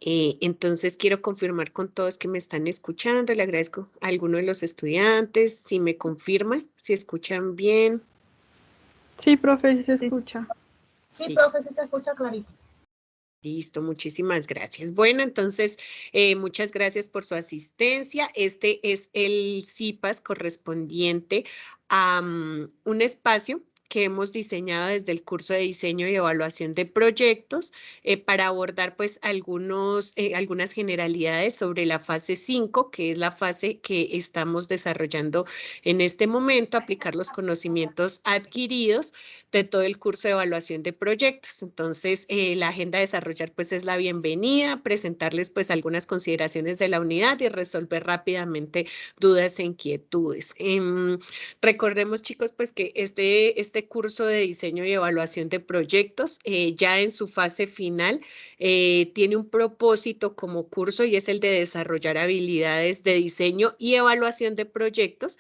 Entonces quiero confirmar con todos que me están escuchando. Le agradezco a alguno de los estudiantes si me confirman, si escuchan bien. Sí, profe, sí se escucha. Sí, Listo. profe, sí se escucha clarito. Listo, muchísimas gracias. Bueno, entonces, muchas gracias por su asistencia. Este es el CIPAS correspondiente a un espacio que hemos diseñado desde el curso de diseño y evaluación de proyectos para abordar pues algunas generalidades sobre la fase 5, que es la fase que estamos desarrollando en este momento, aplicar los conocimientos adquiridos de todo el curso de evaluación de proyectos. Entonces, la agenda a desarrollar pues es la bienvenida, presentarles pues algunas consideraciones de la unidad y resolver rápidamente dudas e inquietudes. Recordemos, chicos, pues que este curso de diseño y evaluación de proyectos ya en su fase final tiene un propósito como curso y es el de desarrollar habilidades de diseño y evaluación de proyectos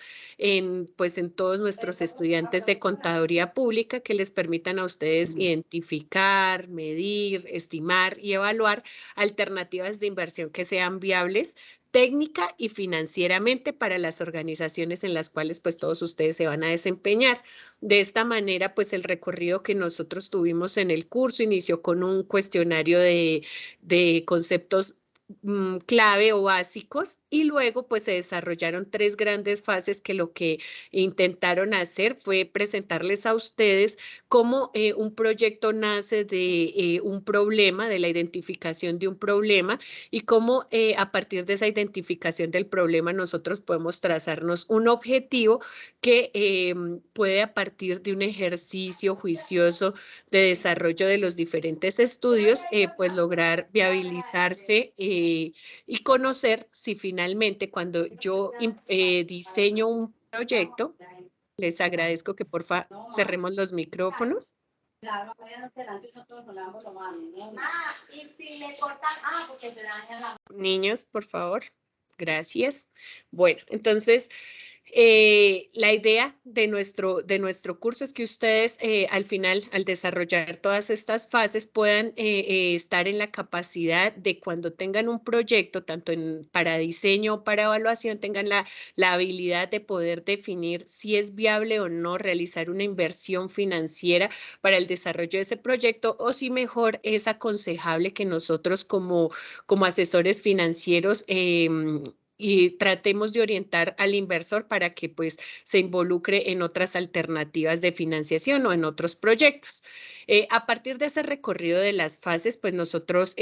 pues en todos nuestros estudiantes de contaduría pública que les permitan a ustedes identificar, medir, estimar y evaluar alternativas de inversión que sean viables técnica y financieramente para las organizaciones en las cuales pues todos ustedes se van a desempeñar. De esta manera pues el recorrido que nosotros tuvimos en el curso inició con un cuestionario de conceptos clave o básicos y luego pues se desarrollaron tres grandes fases que lo que intentaron hacer fue presentarles a ustedes cómo un proyecto nace de un problema, de la identificación de un problema y cómo a partir de esa identificación del problema nosotros podemos trazarnos un objetivo que puede a partir de un ejercicio juicioso de desarrollo de los diferentes estudios, pues lograr viabilizarse y conocer si finalmente cuando yo diseño un proyecto, les agradezco que porfa cerremos los micrófonos. Claro, adelante nosotros nos damos lo más. Y si le cortan, porque se daña la... Niños, por favor. Gracias. Bueno, entonces, la idea de nuestro curso es que ustedes al final, al desarrollar todas estas fases, puedan estar en la capacidad de cuando tengan un proyecto, tanto para diseño o para evaluación, tengan la habilidad de poder definir si es viable o no realizar una inversión financiera para el desarrollo de ese proyecto o si mejor es aconsejable que nosotros como asesores financieros y tratemos de orientar al inversor para que pues se involucre en otras alternativas de financiación o en otros proyectos. A partir de ese recorrido de las fases, pues nosotros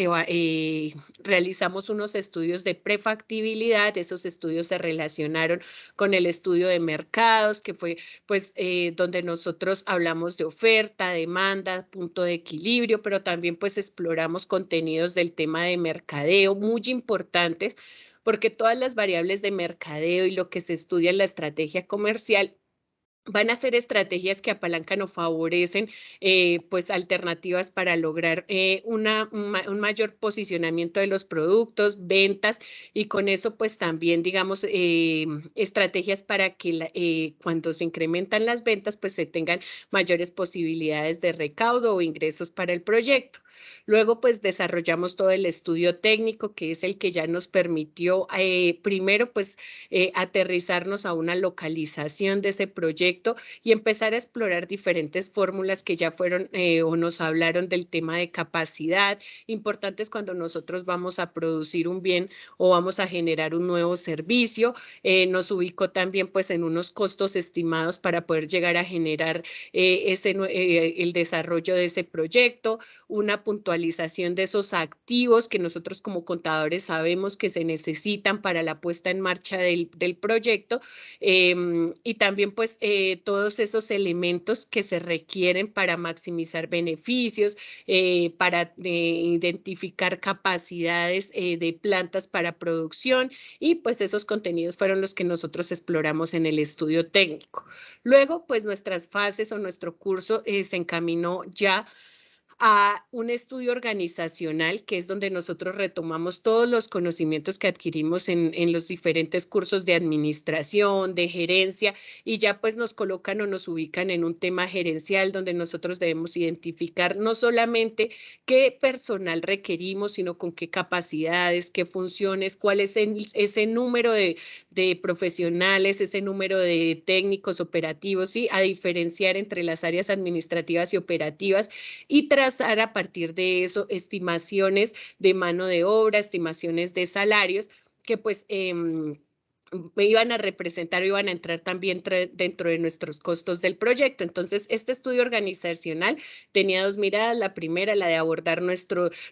realizamos unos estudios de prefactibilidad. Esos estudios se relacionaron con el estudio de mercados, que fue pues donde nosotros hablamos de oferta, demanda, punto de equilibrio, pero también pues exploramos contenidos del tema de mercadeo muy importantes porque todas las variables de mercadeo y lo que se estudia en la estrategia comercial van a ser estrategias que apalancan o favorecen pues alternativas para lograr un mayor posicionamiento de los productos, ventas y con eso pues también digamos estrategias para que cuando se incrementan las ventas pues se tengan mayores posibilidades de recaudo o ingresos para el proyecto. Luego pues desarrollamos todo el estudio técnico que es el que ya nos permitió primero pues aterrizarnos a una localización de ese proyecto y empezar a explorar diferentes fórmulas que ya fueron o nos hablaron del tema de capacidad, importantes cuando nosotros vamos a producir un bien o vamos a generar un nuevo servicio. Nos ubicó también pues en unos costos estimados para poder llegar a generar el desarrollo de ese proyecto, una puntualización de esos activos que nosotros como contadores sabemos que se necesitan para la puesta en marcha del proyecto y también pues todos esos elementos que se requieren para maximizar beneficios, para identificar capacidades de plantas para producción y pues esos contenidos fueron los que nosotros exploramos en el estudio técnico. Luego pues nuestras fases o nuestro curso se encaminó ya a un estudio organizacional, que es donde nosotros retomamos todos los conocimientos que adquirimos en los diferentes cursos de administración, de gerencia, y ya pues nos colocan o nos ubican en un tema gerencial donde nosotros debemos identificar no solamente qué personal requerimos, sino con qué capacidades, qué funciones, cuál es ese número de profesionales, ese número de técnicos operativos, ¿sí? A diferenciar entre las áreas administrativas y operativas y trazar a partir de eso estimaciones de mano de obra, estimaciones de salarios que pues iban a representar o iban a entrar también dentro de nuestros costos del proyecto. Entonces, este estudio organizacional tenía dos miradas. La primera, la de abordar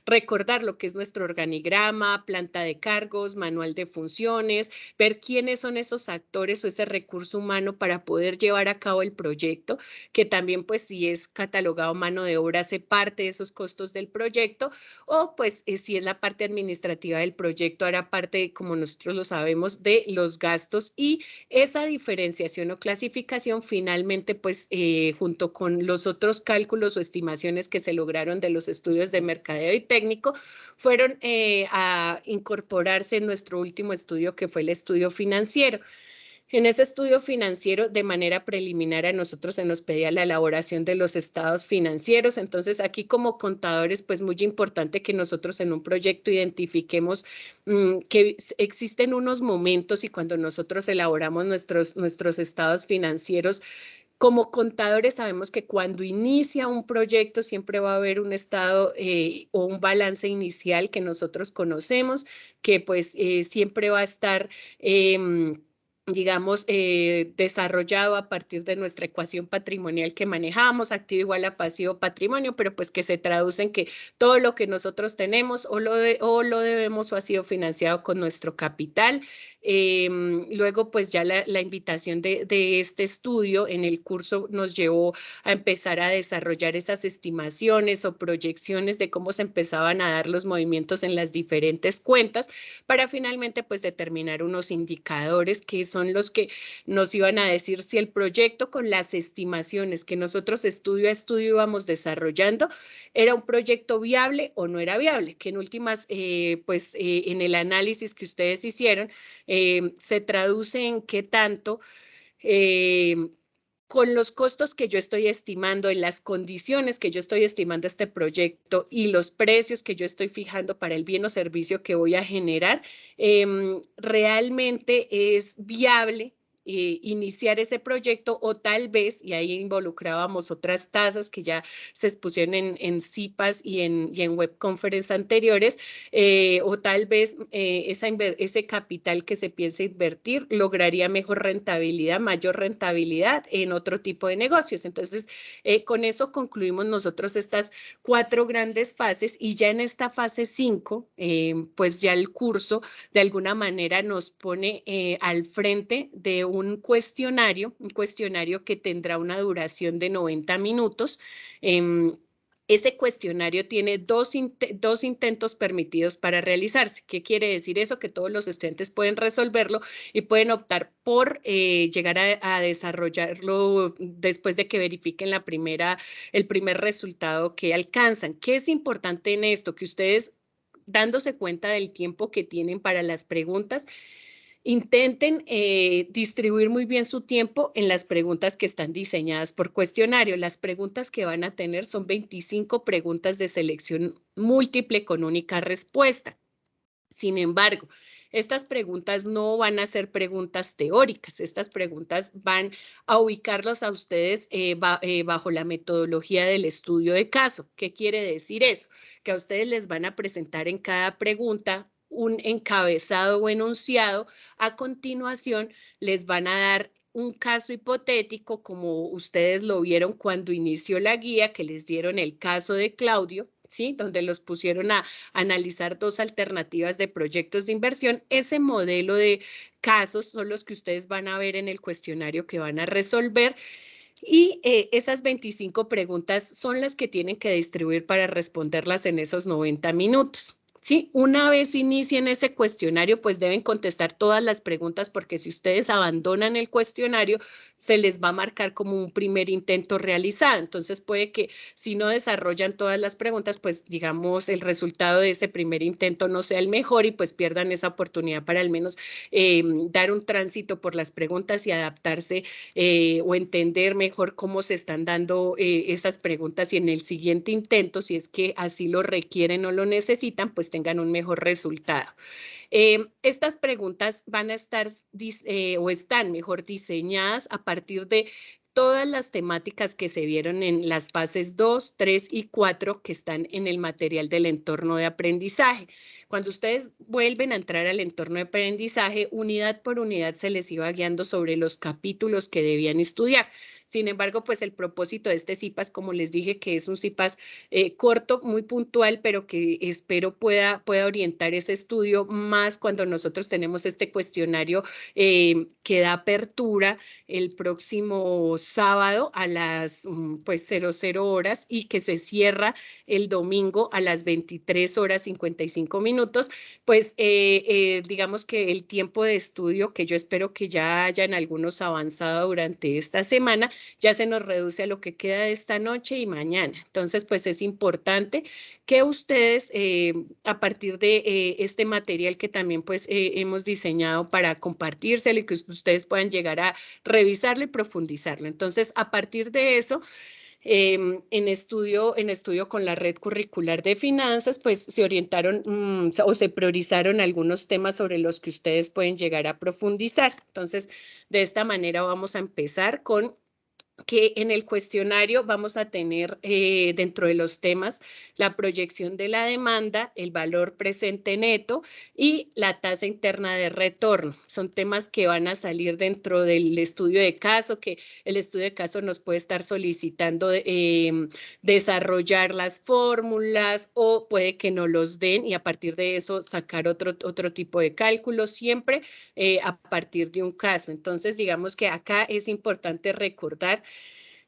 recordar lo que es nuestro organigrama, planta de cargos, manual de funciones, ver quiénes son esos actores o ese recurso humano para poder llevar a cabo el proyecto, que también pues si es catalogado mano de obra hace parte de esos costos del proyecto, o pues si es la parte administrativa del proyecto hará parte, como nosotros lo sabemos, de los gastos, y esa diferenciación o clasificación finalmente pues junto con los otros cálculos o estimaciones que se lograron de los estudios de mercadeo y técnico fueron a incorporarse en nuestro último estudio, que fue el estudio financiero. En ese estudio financiero, de manera preliminar, a nosotros se nos pedía la elaboración de los estados financieros. Entonces, aquí como contadores, pues muy importante que nosotros en un proyecto identifiquemos que existen unos momentos, y cuando nosotros elaboramos nuestros estados financieros, como contadores sabemos que cuando inicia un proyecto siempre va a haber un estado o un balance inicial que nosotros conocemos, que pues siempre va a estar digamos, desarrollado a partir de nuestra ecuación patrimonial que manejamos, activo igual a pasivo patrimonio, pero pues que se traduce en que todo lo que nosotros tenemos o lo debemos o ha sido financiado con nuestro capital. Luego, pues ya la invitación de este estudio en el curso nos llevó a empezar a desarrollar esas estimaciones o proyecciones de cómo se empezaban a dar los movimientos en las diferentes cuentas para finalmente pues determinar unos indicadores que son los que nos iban a decir si el proyecto con las estimaciones que nosotros estudio a estudio íbamos desarrollando era un proyecto viable o no era viable, que en últimas en el análisis que ustedes hicieron se traduce en qué tanto con los costos que yo estoy estimando, en las condiciones que yo estoy estimando este proyecto y los precios que yo estoy fijando para el bien o servicio que voy a generar, realmente es viable iniciar ese proyecto, o tal vez, y ahí involucrábamos otras tasas que ya se expusieron en CIPAS y en web conference anteriores, o tal vez ese capital que se piensa invertir lograría mejor rentabilidad, mayor rentabilidad en otro tipo de negocios. Entonces, con eso concluimos nosotros estas 4 grandes fases, y ya en esta fase 5, pues ya el curso de alguna manera nos pone al frente de un cuestionario que tendrá una duración de 90 minutos. Ese cuestionario tiene dos intentos permitidos para realizarse. ¿Qué quiere decir eso? Que todos los estudiantes pueden resolverlo y pueden optar por llegar a desarrollarlo después de que verifiquen el primer resultado que alcanzan. ¿Qué es importante en esto? Que ustedes, dándose cuenta del tiempo que tienen para las preguntas, intenten distribuir muy bien su tiempo en las preguntas que están diseñadas por cuestionario. Las preguntas que van a tener son 25 preguntas de selección múltiple con única respuesta. Sin embargo, estas preguntas no van a ser preguntas teóricas. Estas preguntas van a ubicarlos a ustedes bajo la metodología del estudio de caso. ¿Qué quiere decir eso? Que a ustedes les van a presentar en cada pregunta un encabezado o enunciado. A continuación, les van a dar un caso hipotético, como ustedes lo vieron cuando inició la guía, que les dieron el caso de Claudio, ¿sí? Donde los pusieron a analizar 2 alternativas de proyectos de inversión. Ese modelo de casos son los que ustedes van a ver en el cuestionario que van a resolver. Y esas 25 preguntas son las que tienen que distribuir para responderlas en esos 90 minutos. Sí, una vez inicien ese cuestionario, pues deben contestar todas las preguntas, porque si ustedes abandonan el cuestionario, se les va a marcar como un primer intento realizado. Entonces puede que si no desarrollan todas las preguntas, pues digamos el resultado de ese primer intento no sea el mejor y pues pierdan esa oportunidad para al menos dar un tránsito por las preguntas y adaptarse o entender mejor cómo se están dando esas preguntas, y en el siguiente intento, si es que así lo requieren o lo necesitan, pues tengan un mejor resultado. Estas preguntas van a estar o están mejor diseñadas a partir de todas las temáticas que se vieron en las fases 2, 3 y 4 que están en el material del entorno de aprendizaje. Cuando ustedes vuelven a entrar al entorno de aprendizaje, unidad por unidad se les iba guiando sobre los capítulos que debían estudiar. Sin embargo, pues el propósito de este CIPAS, como les dije, que es un CIPAS corto, muy puntual, pero que espero pueda orientar ese estudio más cuando nosotros tenemos este cuestionario que da apertura el próximo sábado a las pues 00 horas y que se cierra el domingo a las 23 horas 55 minutos, pues digamos que el tiempo de estudio, que yo espero que ya hayan algunos avanzado durante esta semana, ya se nos reduce a lo que queda de esta noche y mañana. Entonces, pues es importante que ustedes, a partir de este material que también pues hemos diseñado para compartírselo y que ustedes puedan llegar a revisarlo y profundizarlo. Entonces, a partir de eso, en estudio con la red curricular de finanzas, pues se orientaron o se priorizaron algunos temas sobre los que ustedes pueden llegar a profundizar. Entonces, de esta manera vamos a empezar con que en el cuestionario vamos a tener dentro de los temas la proyección de la demanda, el valor presente neto y la tasa interna de retorno. Son temas que van a salir dentro del estudio de caso, que el estudio de caso nos puede estar solicitando desarrollar las fórmulas, o puede que no los den y a partir de eso sacar otro tipo de cálculo, siempre a partir de un caso. Entonces, digamos que acá es importante recordar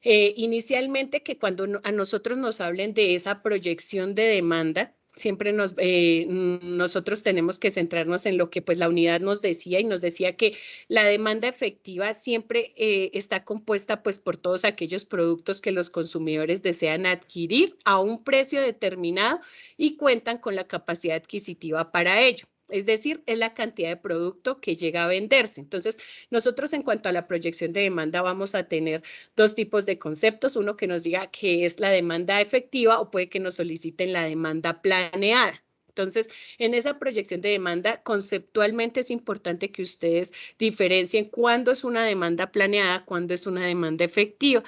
inicialmente que cuando a nosotros nos hablen de esa proyección de demanda, siempre nosotros tenemos que centrarnos en lo que pues la unidad nos decía, y nos decía que la demanda efectiva siempre está compuesta pues por todos aquellos productos que los consumidores desean adquirir a un precio determinado y cuentan con la capacidad adquisitiva para ello. Es decir, es la cantidad de producto que llega a venderse. Entonces, nosotros en cuanto a la proyección de demanda vamos a tener dos tipos de conceptos, uno que nos diga qué es la demanda efectiva, o puede que nos soliciten la demanda planeada. Entonces, en esa proyección de demanda, conceptualmente es importante que ustedes diferencien cuándo es una demanda planeada, cuándo es una demanda efectiva.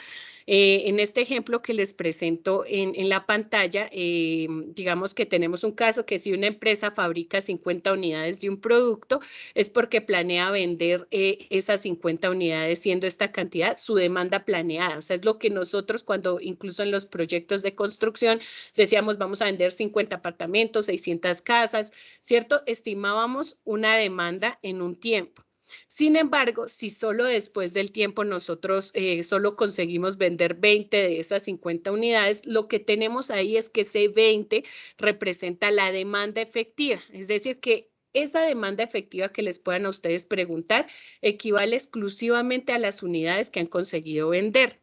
En este ejemplo que les presento en la pantalla, digamos que tenemos un caso que si una empresa fabrica 50 unidades de un producto, es porque planea vender esas 50 unidades, siendo esta cantidad su demanda planeada. O sea, es lo que nosotros cuando incluso en los proyectos de construcción decíamos vamos a vender 50 apartamentos, 600 casas, ¿cierto? Estimábamos una demanda en un tiempo. Sin embargo, si solo después del tiempo nosotros solo conseguimos vender 20 de esas 50 unidades, lo que tenemos ahí es que ese 20 representa la demanda efectiva. Es decir, que esa demanda efectiva que les puedan a ustedes preguntar equivale exclusivamente a las unidades que han conseguido vender.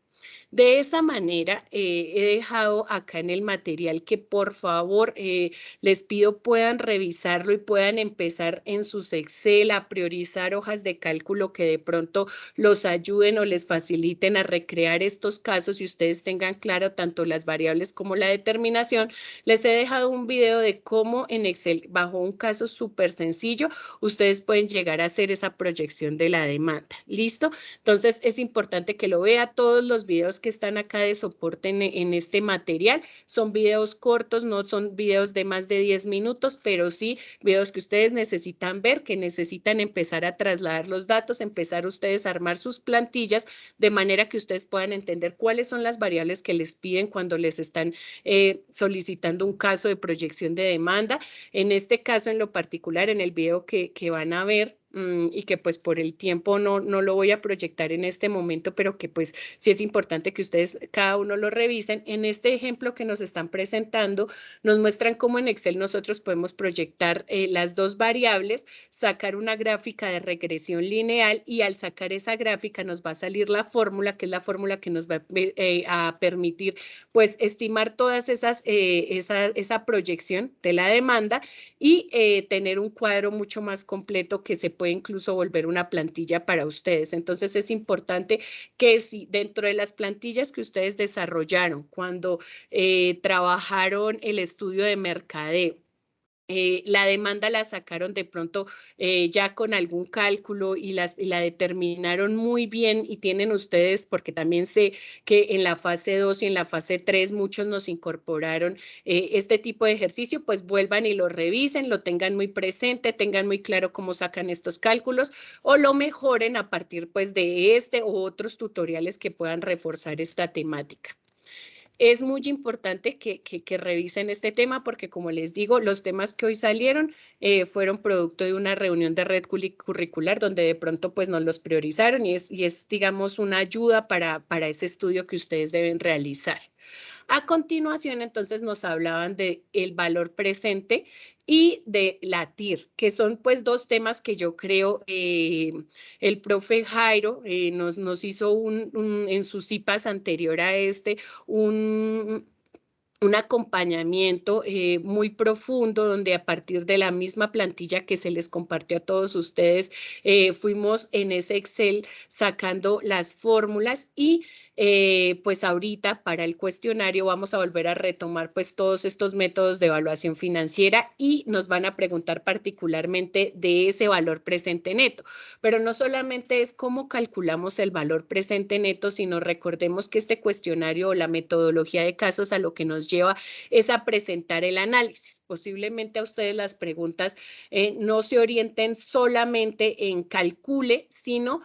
De esa manera, he dejado acá en el material que por favor les pido puedan revisarlo y puedan empezar en sus Excel a priorizar hojas de cálculo que de pronto los ayuden o les faciliten a recrear estos casos y ustedes tengan claro tanto las variables como la determinación. Les he dejado un video de cómo en Excel, bajo un caso súper sencillo, ustedes pueden llegar a hacer esa proyección de la demanda. ¿Listo? Entonces, es importante que lo vea. Todos los videos que están acá de soporte en este material son videos cortos, no son videos de más de 10 minutos, pero sí videos que ustedes necesitan ver, que necesitan empezar a trasladar los datos, empezar ustedes a armar sus plantillas de manera que ustedes puedan entender cuáles son las variables que les piden cuando les están solicitando un caso de proyección de demanda. En este caso en lo particular, en el video que van a ver, y que pues por el tiempo no lo voy a proyectar en este momento, pero que pues sí es importante que ustedes cada uno lo revisen. En este ejemplo que nos están presentando, nos muestran cómo en Excel nosotros podemos proyectar las dos variables, sacar una gráfica de regresión lineal y al sacar esa gráfica nos va a salir la fórmula, que es la fórmula que nos va a permitir pues estimar todas esas, esa proyección de la demanda y tener un cuadro mucho más completo que se puede incluso volver una plantilla para ustedes. Entonces es importante que si dentro de las plantillas que ustedes desarrollaron cuando trabajaron el estudio de mercadeo, la demanda la sacaron de pronto ya con algún cálculo y la determinaron muy bien y tienen ustedes, porque también sé que en la fase 2 y en la fase 3 muchos nos incorporaron este tipo de ejercicio, pues vuelvan y lo revisen, lo tengan muy presente, tengan muy claro cómo sacan estos cálculos o lo mejoren a partir pues de este o otros tutoriales que puedan reforzar esta temática. Es muy importante que revisen este tema porque, como les digo, los temas que hoy salieron fueron producto de una reunión de red curricular donde de pronto pues nos los priorizaron y es digamos, una ayuda para ese estudio que ustedes deben realizar. A continuación, entonces, nos hablaban de el valor presente y de la TIR, que son pues dos temas que yo creo el profe Jairo nos hizo en sus CIPAS anterior a este, un acompañamiento muy profundo donde a partir de la misma plantilla que se les compartió a todos ustedes, fuimos en ese Excel sacando las fórmulas y pues ahorita para el cuestionario vamos a volver a retomar pues todos estos métodos de evaluación financiera y nos van a preguntar particularmente de ese valor presente neto. Pero no solamente es cómo calculamos el valor presente neto, sino recordemos que este cuestionario o la metodología de casos a lo que nos lleva es a presentar el análisis. Posiblemente a ustedes las preguntas no se orienten solamente en calcule, sino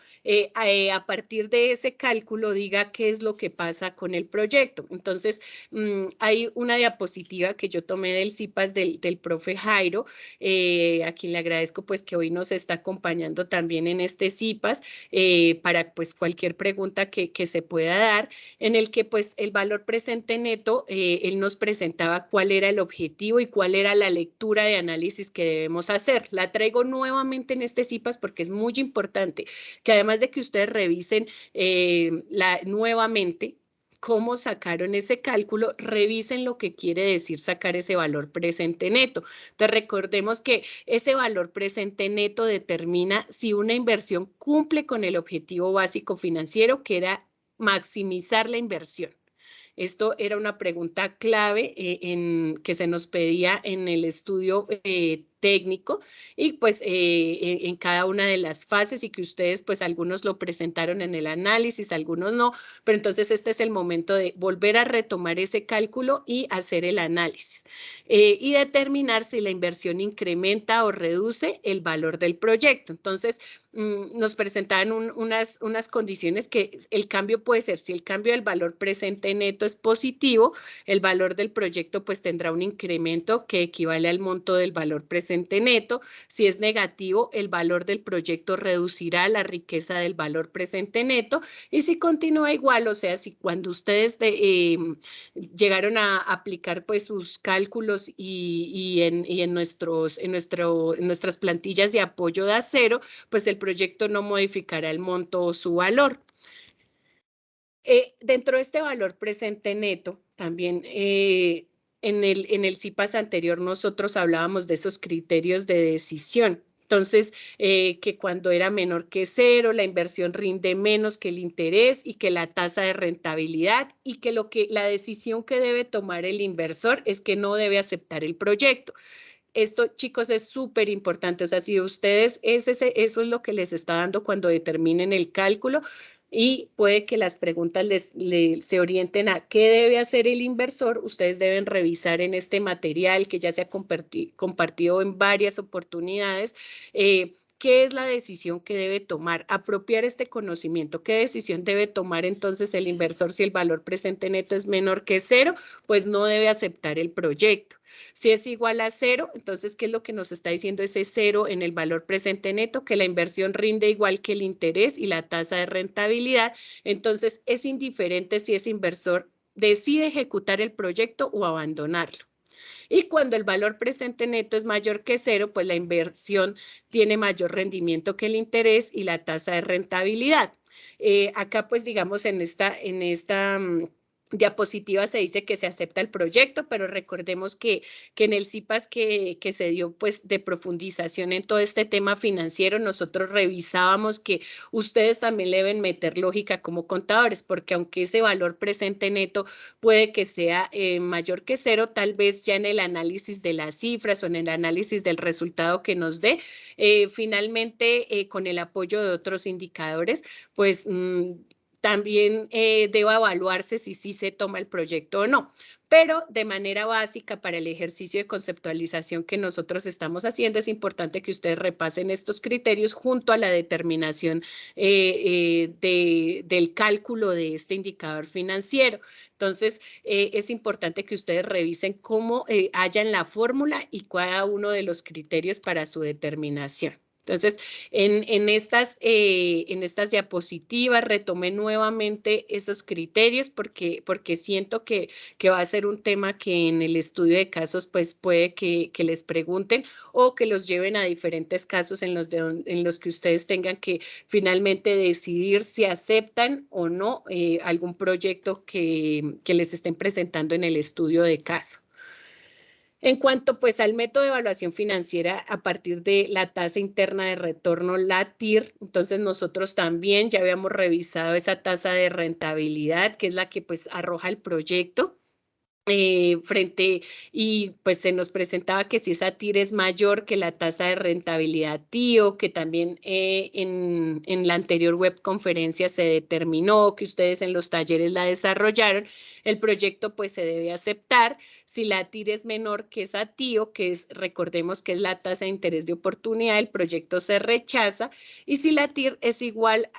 a partir de ese cálculo diga qué es lo que pasa con el proyecto. Entonces, hay una diapositiva que yo tomé del CIPAS del profe Jairo, a quien le agradezco pues que hoy nos está acompañando también en este CIPAS para pues cualquier pregunta que se pueda dar, en el que pues el valor presente neto, él nos presentaba cuál era el objetivo y cuál era la lectura de análisis que debemos hacer. La traigo nuevamente en este CIPAS porque es muy importante que además de que ustedes revisen nuevamente cómo sacaron ese cálculo, revisen lo que quiere decir sacar ese valor presente neto. Entonces recordemos que ese valor presente neto determina si una inversión cumple con el objetivo básico financiero, que era maximizar la inversión. Esto era una pregunta clave que se nos pedía en el estudio técnico y pues en cada una de las fases y que ustedes pues algunos lo presentaron en el análisis, algunos no, pero entonces este es el momento de volver a retomar ese cálculo y hacer el análisis y determinar si la inversión incrementa o reduce el valor del proyecto. Entonces nos presentaban unas condiciones que el cambio puede ser, si el cambio del valor presente neto es positivo, el valor del proyecto pues tendrá un incremento que equivale al monto del valor presente neto. Si es negativo, el valor del proyecto reducirá la riqueza del valor presente neto y si continúa igual, o sea, si cuando ustedes llegaron a aplicar pues sus cálculos y en nuestras plantillas de apoyo de acero, pues el proyecto no modificará el monto o su valor. Dentro de este valor presente neto, también en el CIPAS anterior nosotros hablábamos de esos criterios de decisión. Entonces, que cuando era menor que cero, la inversión rinde menos que el interés y que la tasa de rentabilidad y que la decisión que debe tomar el inversor es que no debe aceptar el proyecto. Esto, chicos, es súper importante. O sea, si ustedes, eso es lo que les está dando cuando determinen el cálculo y puede que las preguntas se orienten a qué debe hacer el inversor. Ustedes deben revisar en este material que ya se ha compartido en varias oportunidades, ¿qué es la decisión que debe tomar? Apropiar este conocimiento. ¿Qué decisión debe tomar entonces el inversor si el valor presente neto es menor que 0? Pues no debe aceptar el proyecto. Si es igual a 0, entonces, ¿qué es lo que nos está diciendo ese 0 en el valor presente neto? Que la inversión rinde igual que el interés y la tasa de rentabilidad. Entonces, es indiferente si ese inversor decide ejecutar el proyecto o abandonarlo. Y cuando el valor presente neto es mayor que 0, pues la inversión tiene mayor rendimiento que el interés y la tasa de rentabilidad. Acá, pues digamos, en esta diapositiva se dice que se acepta el proyecto, pero recordemos que en el CIPAS que se dio pues de profundización en todo este tema financiero, nosotros revisábamos que ustedes también le deben meter lógica como contadores, porque aunque ese valor presente neto puede que sea mayor que 0, tal vez ya en el análisis de las cifras o en el análisis del resultado que nos dé, finalmente con el apoyo de otros indicadores, pues también deba evaluarse si sí se toma el proyecto o no. Pero de manera básica para el ejercicio de conceptualización que nosotros estamos haciendo, es importante que ustedes repasen estos criterios junto a la determinación del cálculo de este indicador financiero. Entonces, es importante que ustedes revisen cómo hallan la fórmula y cada uno de los criterios para su determinación. Entonces, en estas diapositivas retomé nuevamente esos criterios porque siento que va a ser un tema que en el estudio de casos pues puede que les pregunten o que los lleven a diferentes casos en los que ustedes tengan que finalmente decidir si aceptan o no algún proyecto que les estén presentando en el estudio de caso. En cuanto pues al método de evaluación financiera a partir de la tasa interna de retorno, la TIR, entonces nosotros también ya habíamos revisado esa tasa de rentabilidad, que es la que pues arroja el proyecto. Y pues se nos presentaba que si esa TIR es mayor que la tasa de rentabilidad TIO, que también en la anterior webconferencia se determinó que ustedes en los talleres la desarrollaron, el proyecto pues se debe aceptar. Si la TIR es menor que esa TIO, que es, recordemos que es la tasa de interés de oportunidad, el proyecto se rechaza, y si la TIR es igual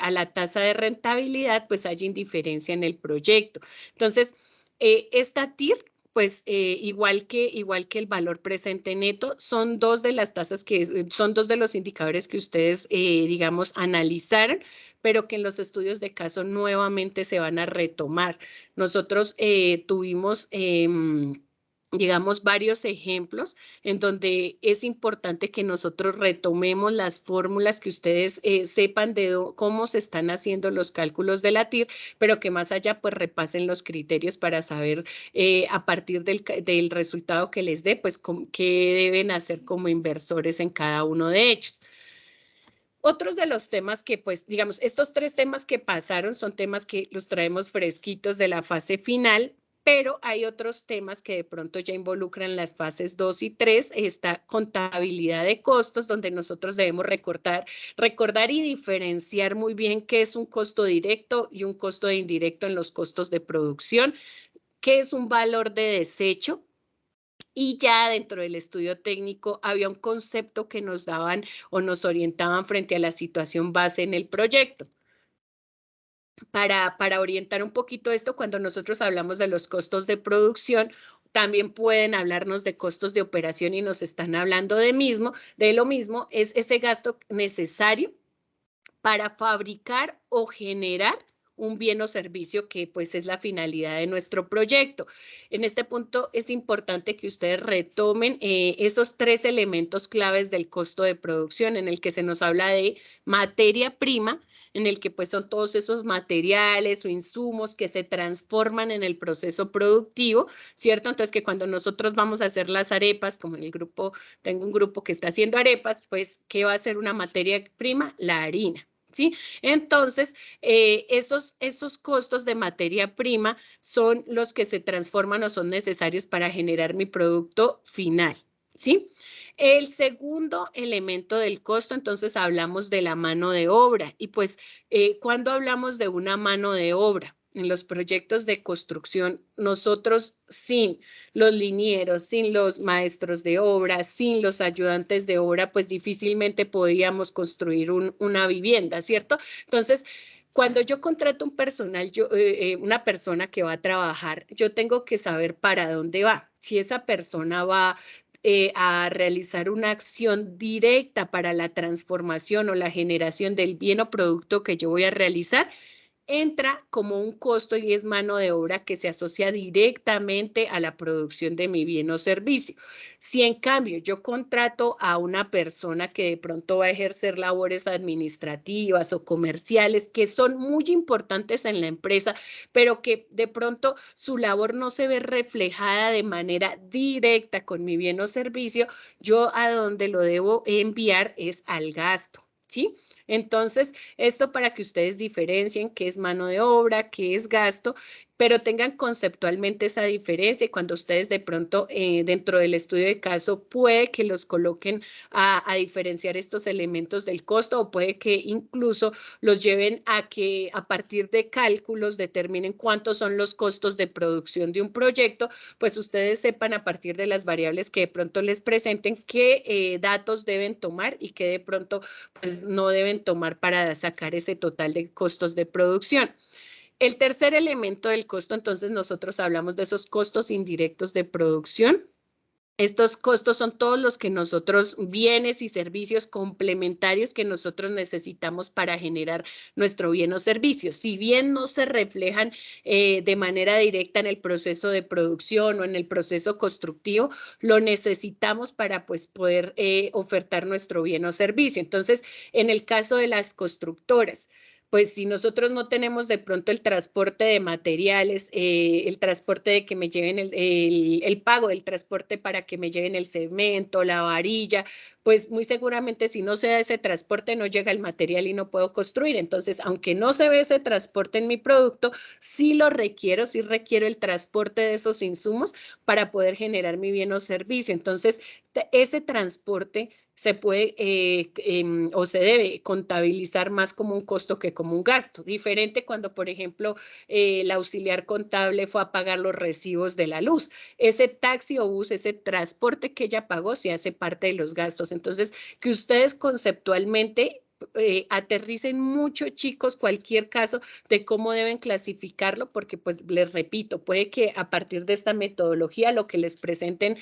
a la tasa de rentabilidad, pues hay indiferencia en el proyecto. Entonces, esta TIR, pues igual que el valor presente neto, son dos de las tasas son dos de los indicadores que ustedes, digamos, analizaron, pero que en los estudios de caso nuevamente se van a retomar. Nosotros tuvimos digamos, varios ejemplos en donde es importante que nosotros retomemos las fórmulas, que ustedes sepan de cómo se están haciendo los cálculos de la TIR, pero que más allá pues repasen los criterios para saber a partir del resultado que les dé, pues qué deben hacer como inversores en cada uno de ellos. Otros de los temas que, pues, digamos, estos 3 temas que pasaron son temas que los traemos fresquitos de la fase final, pero hay otros temas que de pronto ya involucran las fases 2 y 3, esta contabilidad de costos, donde nosotros debemos recordar y diferenciar muy bien qué es un costo directo y un costo indirecto en los costos de producción, qué es un valor de desecho. Y ya dentro del estudio técnico había un concepto que nos daban o nos orientaban frente a la situación base en el proyecto. Para orientar un poquito esto, cuando nosotros hablamos de los costos de producción, también pueden hablarnos de costos de operación y nos están hablando de lo mismo, es ese gasto necesario para fabricar o generar un bien o servicio que pues es la finalidad de nuestro proyecto. En este punto es importante que ustedes retomen esos 3 elementos claves del costo de producción, en el que se nos habla de materia prima, en el que pues son todos esos materiales o insumos que se transforman en el proceso productivo, ¿cierto? Entonces que cuando nosotros vamos a hacer las arepas, como en el grupo, tengo un grupo que está haciendo arepas, pues ¿qué va a ser una materia prima? La harina. ¿Sí? Entonces, esos costos de materia prima son los que se transforman o son necesarios para generar mi producto final, ¿sí? El segundo elemento del costo, entonces hablamos de la mano de obra y pues, ¿cuándo hablamos de una mano de obra? en los proyectos de construcción, nosotros sin los linieros, sin los maestros de obra, sin los ayudantes de obra, pues difícilmente podíamos construir una vivienda, ¿cierto? Entonces, cuando yo contrato un personal, una persona que va a trabajar, yo tengo que saber para dónde va. Si esa persona va a realizar una acción directa para la transformación o la generación del bien o producto que yo voy a realizar, entra como un costo y es mano de obra que se asocia directamente a la producción de mi bien o servicio. Si en cambio yo contrato a una persona que de pronto va a ejercer labores administrativas o comerciales que son muy importantes en la empresa, pero que de pronto su labor no se ve reflejada de manera directa con mi bien o servicio, yo a donde lo debo enviar es al gasto, ¿sí? Entonces, esto para que ustedes diferencien qué es mano de obra, qué es gasto, pero tengan conceptualmente esa diferencia y cuando ustedes de pronto dentro del estudio de caso puede que los coloquen a diferenciar estos elementos del costo o puede que incluso los lleven a que a partir de cálculos determinen cuántos son los costos de producción de un proyecto, pues ustedes sepan a partir de las variables que de pronto les presenten qué datos deben tomar y qué de pronto pues no deben tomar para sacar ese total de costos de producción. El tercer elemento del costo, entonces nosotros hablamos de esos costos indirectos de producción. Estos costos son todos los que nosotros, bienes y servicios complementarios que nosotros necesitamos para generar nuestro bien o servicio. Si bien no se reflejan de manera directa en el proceso de producción o en el proceso constructivo, lo necesitamos para pues poder ofertar nuestro bien o servicio. Entonces, en el caso de las constructoras, pues si nosotros no tenemos de pronto el transporte de materiales, el transporte de que me lleven el pago del transporte para que me lleven el cemento, la varilla, pues muy seguramente si no se da ese transporte no llega el material y no puedo construir. Entonces, aunque no se ve ese transporte en mi producto, sí lo requiero, sí requiero el transporte de esos insumos para poder generar mi bien o servicio. Entonces, ese transporte se puede o se debe contabilizar más como un costo que como un gasto. Diferente cuando, por ejemplo, el auxiliar contable fue a pagar los recibos de la luz. Ese taxi o bus, ese transporte que ella pagó, se hace parte de los gastos. Entonces, que ustedes conceptualmente aterricen mucho, chicos, cualquier caso de cómo deben clasificarlo, porque pues les repito, puede que a partir de esta metodología lo que les presenten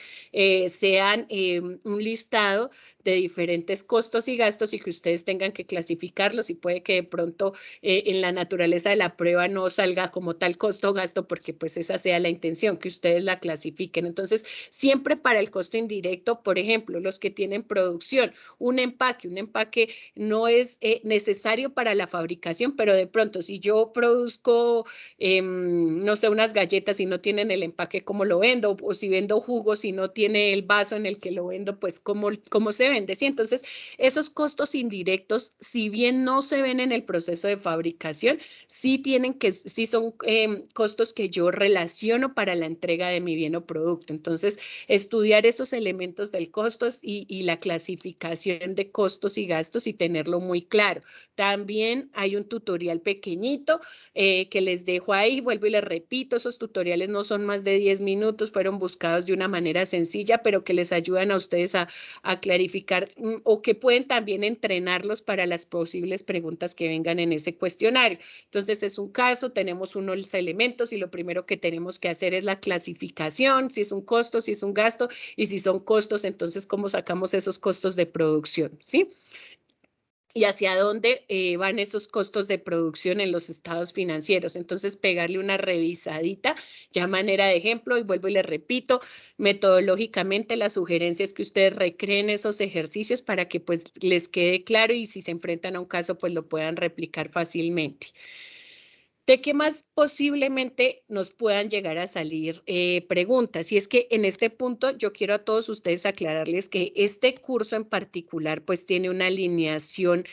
sean un listado de diferentes costos y gastos y que ustedes tengan que clasificarlos y puede que de pronto en la naturaleza de la prueba no salga como tal costo o gasto porque pues esa sea la intención, que ustedes la clasifiquen. Entonces, siempre para el costo indirecto, por ejemplo, los que tienen producción, un empaque no es necesario para la fabricación, pero de pronto si yo produzco, no sé, unas galletas y no tienen el empaque, ¿cómo lo vendo? O si vendo jugos y no tiene el vaso en el que lo vendo, pues ¿cómo se vende? ¿Sí? Entonces, esos costos indirectos, si bien no se ven en el proceso de fabricación, sí son costos que yo relaciono para la entrega de mi bien o producto. Entonces, estudiar esos elementos del costo y la clasificación de costos y gastos y tenerlo muy claro. También hay un tutorial pequeñito que les dejo ahí, vuelvo y les repito, esos tutoriales no son más de 10 minutos, fueron buscados de una manera sencilla, pero que les ayudan a ustedes a clarificar o que pueden también entrenarlos para las posibles preguntas que vengan en ese cuestionario. Entonces es un caso, tenemos unos elementos y lo primero que tenemos que hacer es la clasificación, si es un costo, si es un gasto y si son costos, entonces cómo sacamos esos costos de producción, ¿sí? Y hacia dónde van esos costos de producción en los estados financieros. Entonces, pegarle una revisadita ya a manera de ejemplo y vuelvo y le repito, metodológicamente la sugerencia es que ustedes recreen esos ejercicios para que pues les quede claro y si se enfrentan a un caso pues lo puedan replicar fácilmente. ¿De qué más posiblemente nos puedan llegar a salir preguntas? Y es que en este punto yo quiero a todos ustedes aclararles que este curso en particular pues tiene una alineación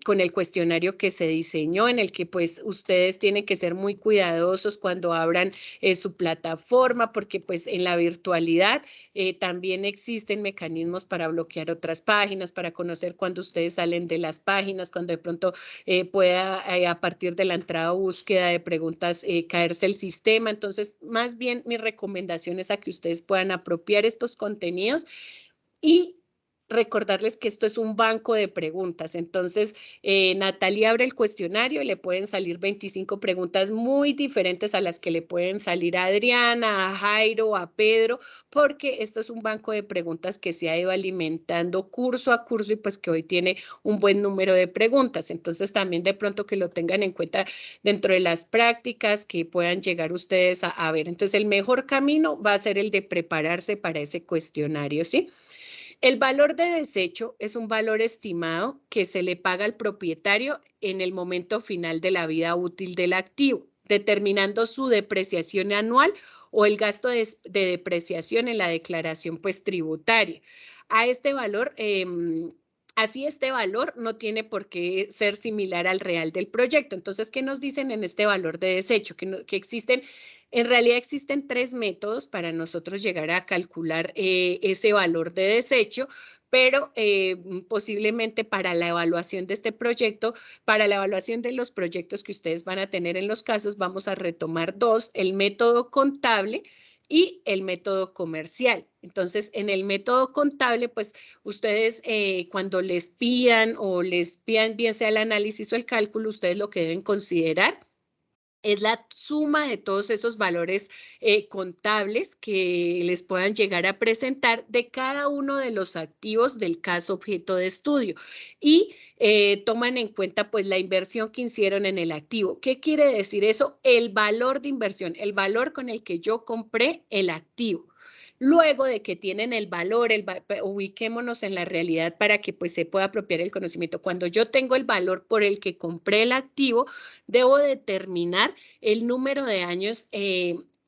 con el cuestionario que se diseñó en el que pues ustedes tienen que ser muy cuidadosos cuando abran su plataforma porque pues en la virtualidad también existen mecanismos para bloquear otras páginas, para conocer cuando ustedes salen de las páginas, cuando de pronto pueda a partir de la entrada búsqueda de preguntas, caerse el sistema. Entonces, más bien mi recomendación es a que ustedes puedan apropiar estos contenidos y recordarles que esto es un banco de preguntas. Entonces, Natalia abre el cuestionario y le pueden salir 25 preguntas muy diferentes a las que le pueden salir a Adriana, a Jairo, a Pedro, porque esto es un banco de preguntas que se ha ido alimentando curso a curso y pues que hoy tiene un buen número de preguntas. Entonces, también de pronto que lo tengan en cuenta dentro de las prácticas que puedan llegar ustedes a ver. Entonces, el mejor camino va a ser el de prepararse para ese cuestionario, ¿sí? El valor de desecho es un valor estimado que se le paga al propietario en el momento final de la vida útil del activo, determinando su depreciación anual o el gasto de depreciación en la declaración pues tributaria. A este valor, así este valor no tiene por qué ser similar al real del proyecto. Entonces, ¿qué nos dicen en este valor de desecho? Que existen, en realidad existen 3 métodos para nosotros llegar a calcular ese valor de desecho, pero posiblemente para la evaluación de este proyecto, para la evaluación de los proyectos que ustedes van a tener en los casos, vamos a retomar 2, el método contable y el método comercial. Entonces, en el método contable, pues ustedes cuando les pidan bien sea el análisis o el cálculo, ustedes lo que deben considerar es la suma de todos esos valores contables que les puedan llegar a presentar de cada uno de los activos del caso objeto de estudio y toman en cuenta pues la inversión que hicieron en el activo. ¿Qué quiere decir eso? El valor de inversión, el valor con el que yo compré el activo. Luego de que tienen el valor, ubiquémonos en la realidad para que pues se pueda apropiar el conocimiento. Cuando yo tengo el valor por el que compré el activo, debo determinar el número de años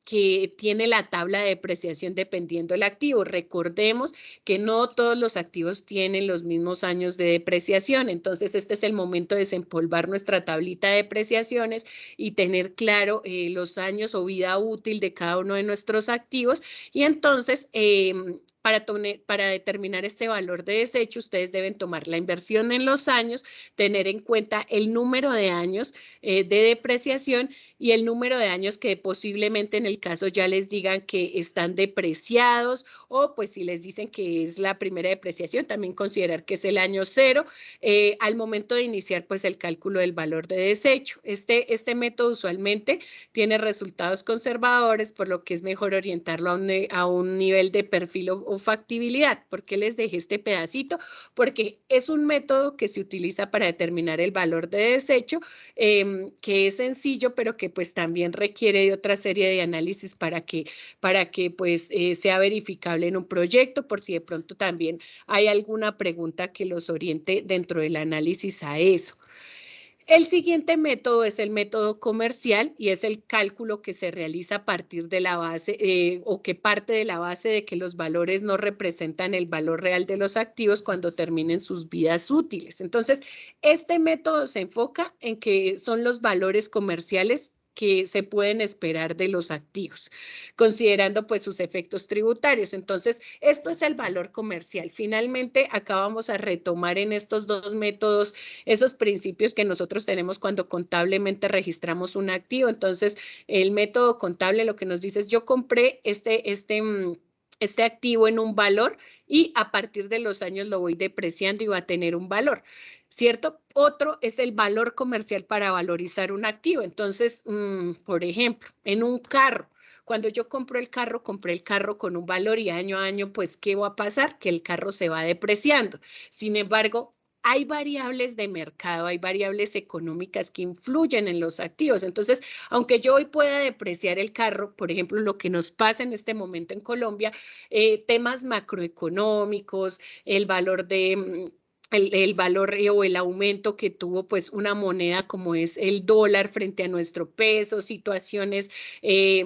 que tiene la tabla de depreciación dependiendo del activo. Recordemos que no todos los activos tienen los mismos años de depreciación, entonces este es el momento de desempolvar nuestra tablita de depreciaciones y tener claro los años o vida útil de cada uno de nuestros activos y entonces para determinar este valor de desecho, ustedes deben tomar la inversión en los años, tener en cuenta el número de años de depreciación y el número de años que posiblemente en el caso ya les digan que están depreciados o pues si les dicen que es la primera depreciación, también considerar que es el año 0 al momento de iniciar pues el cálculo del valor de desecho. Este método usualmente tiene resultados conservadores, por lo que es mejor orientarlo a un nivel de perfil o factibilidad. ¿Por qué les dejé este pedacito? Porque es un método que se utiliza para determinar el valor de desecho, que es sencillo, pero que pues también requiere de otra serie de análisis para que pues sea verificable en un proyecto, por si de pronto también hay alguna pregunta que los oriente dentro del análisis a eso. El siguiente método es el método comercial y es el cálculo que se realiza a partir de la base o que parte de la base de que los valores no representan el valor real de los activos cuando terminen sus vidas útiles. Entonces, este método se enfoca en que son los valores comerciales que se pueden esperar de los activos, considerando pues sus efectos tributarios. Entonces, esto es el valor comercial. Finalmente, acá vamos a retomar en estos 2 métodos esos principios que nosotros tenemos cuando contablemente registramos un activo. Entonces, el método contable lo que nos dice es yo compré este activo en un valor y a partir de los años lo voy depreciando y va a tener un valor, ¿cierto? Otro es el valor comercial para valorizar un activo. Entonces, por ejemplo, en un carro, cuando yo compré el carro con un valor y año a año, pues, ¿qué va a pasar? Que el carro se va depreciando. Sin embargo, hay variables de mercado, hay variables económicas que influyen en los activos. Entonces, aunque yo hoy pueda depreciar el carro, por ejemplo, lo que nos pasa en este momento en Colombia, temas macroeconómicos, el valor de el valor o el aumento que tuvo pues una moneda como es el dólar frente a nuestro peso, situaciones,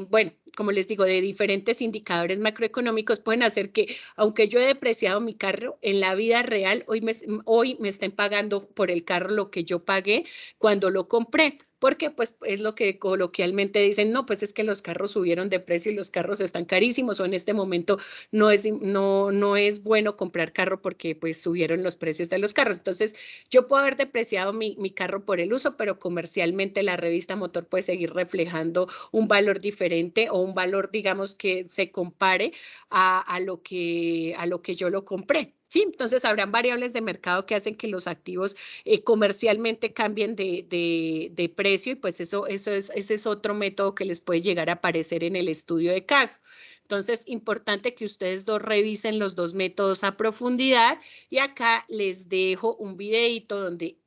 bueno, como les digo, de diferentes indicadores macroeconómicos pueden hacer que, aunque yo he depreciado mi carro, en la vida real hoy me estén pagando por el carro lo que yo pagué cuando lo compré. porque pues es lo que coloquialmente dicen, no, pues es que los carros subieron de precio y los carros están carísimos, o en este momento no es bueno comprar carro porque pues subieron los precios de los carros. Entonces, yo puedo haber depreciado mi carro por el uso, pero comercialmente la revista Motor puede seguir reflejando un valor diferente o un valor, digamos, que se compare a lo que yo lo compré. Sí, entonces habrán variables de mercado que hacen que los activos comercialmente cambien de precio, y pues ese es otro método que les puede llegar a aparecer en el estudio de caso. Entonces, importante que ustedes dos revisen los dos métodos a profundidad, y acá les dejo un videito donde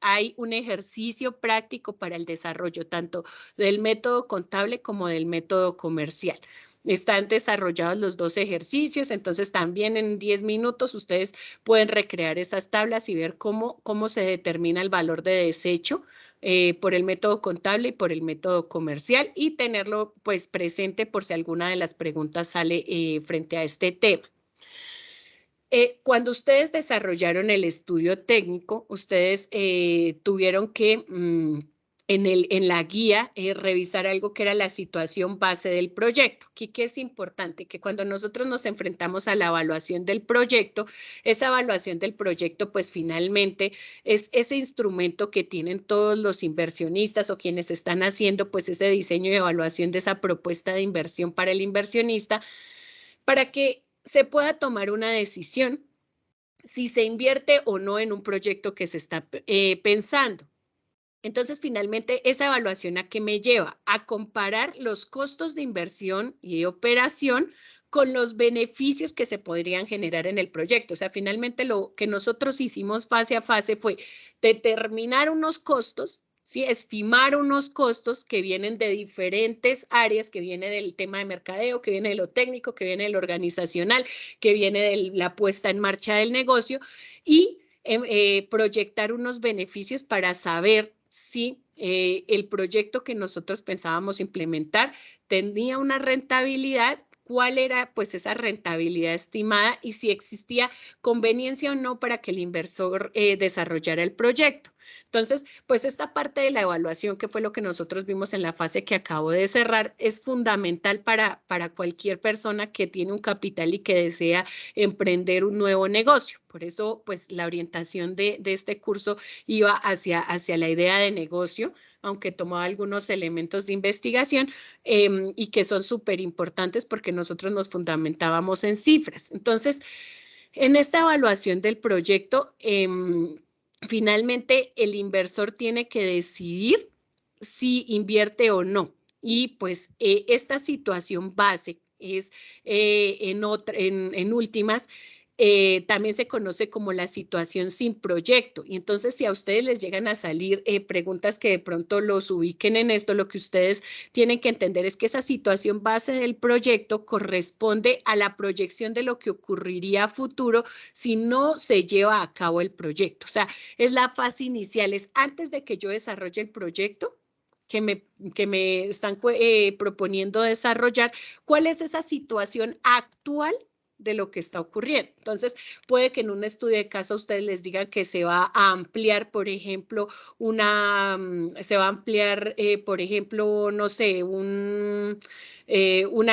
hay un ejercicio práctico para el desarrollo tanto del método contable como del método comercial. Están desarrollados los dos ejercicios, entonces también en 10 minutos ustedes pueden recrear esas tablas y ver cómo se determina el valor de desecho por el método contable y por el método comercial, y tenerlo pues presente por si alguna de las preguntas sale frente a este tema. Cuando ustedes desarrollaron el estudio técnico, ustedes tuvieron que en la guía revisar algo que era la situación base del proyecto. Aquí que es importante que cuando nosotros nos enfrentamos a la evaluación del proyecto, esa evaluación del proyecto pues finalmente es ese instrumento que tienen todos los inversionistas o quienes están haciendo pues ese diseño y evaluación de esa propuesta de inversión para el inversionista, para que se pueda tomar una decisión si se invierte o no en un proyecto que se está pensando. Entonces, finalmente, esa evaluación ¿a qué me lleva? A comparar los costos de inversión y de operación con los beneficios que se podrían generar en el proyecto. O sea, finalmente lo que nosotros hicimos fase a fase fue determinar unos costos, ¿sí? Estimar unos costos que vienen de diferentes áreas, que viene del tema de mercadeo, que viene de lo técnico, que viene de lo organizacional, que viene de la puesta en marcha del negocio, y proyectar unos beneficios para saber si el proyecto que nosotros pensábamos implementar tenía una rentabilidad, cuál era pues esa rentabilidad estimada y si existía conveniencia o no para que el inversor desarrollara el proyecto. Entonces, pues esta parte de la evaluación, que fue lo que nosotros vimos en la fase que acabo de cerrar, es fundamental para cualquier persona que tiene un capital y que desea emprender un nuevo negocio. Por eso, pues la orientación de este curso iba hacia la idea de negocio, aunque tomaba algunos elementos de investigación y que son súper importantes porque nosotros nos fundamentábamos en cifras. Entonces, en esta evaluación del proyecto, finalmente el inversor tiene que decidir si invierte o no. Y pues esta situación base es en últimas, también se conoce como la situación sin proyecto. Y entonces, si a ustedes les llegan a salir preguntas que de pronto los ubiquen en esto, lo que ustedes tienen que entender es que esa situación base del proyecto corresponde a la proyección de lo que ocurriría a futuro si no se lleva a cabo el proyecto. O sea, es la fase inicial, es antes de que yo desarrolle el proyecto que me están proponiendo desarrollar, ¿cuál es esa situación actual de lo que está ocurriendo? Entonces, puede que en un estudio de caso ustedes les digan que se va a ampliar, por ejemplo, por ejemplo, no sé, una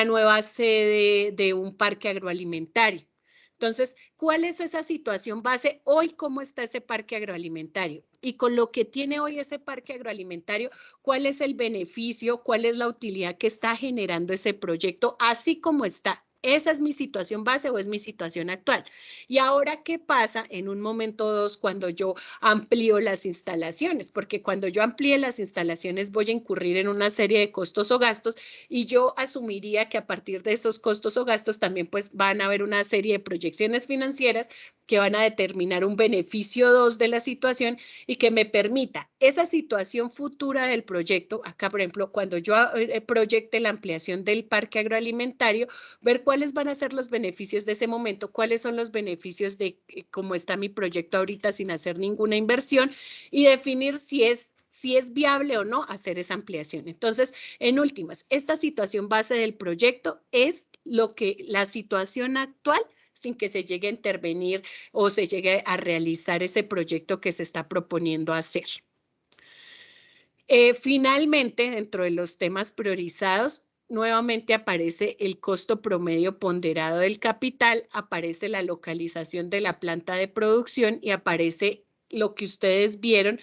nueva sede de un parque agroalimentario. Entonces, ¿cuál es esa situación base hoy? ¿Cómo está ese parque agroalimentario? Y con lo que tiene hoy ese parque agroalimentario, ¿cuál es el beneficio? ¿Cuál es la utilidad que está generando ese proyecto? Así como está. ¿Esa es mi situación base o es mi situación actual? Y ahora, ¿qué pasa en un momento 2 cuando yo amplío las instalaciones? Porque cuando yo amplíe las instalaciones voy a incurrir en una serie de costos o gastos, y yo asumiría que a partir de esos costos o gastos también pues van a haber una serie de proyecciones financieras que van a determinar un beneficio 2 de la situación y que me permita esa situación futura del proyecto. Acá, por ejemplo, cuando yo proyecte la ampliación del parque agroalimentario, ver cuáles van a ser los beneficios de ese momento, cuáles son los beneficios de cómo está mi proyecto ahorita sin hacer ninguna inversión, y definir si es viable o no hacer esa ampliación. Entonces, en últimas, esta situación base del proyecto es la situación actual sin que se llegue a intervenir o se llegue a realizar ese proyecto que se está proponiendo hacer. Finalmente, dentro de los temas priorizados, nuevamente aparece el costo promedio ponderado del capital, aparece la localización de la planta de producción y aparece lo que ustedes vieron,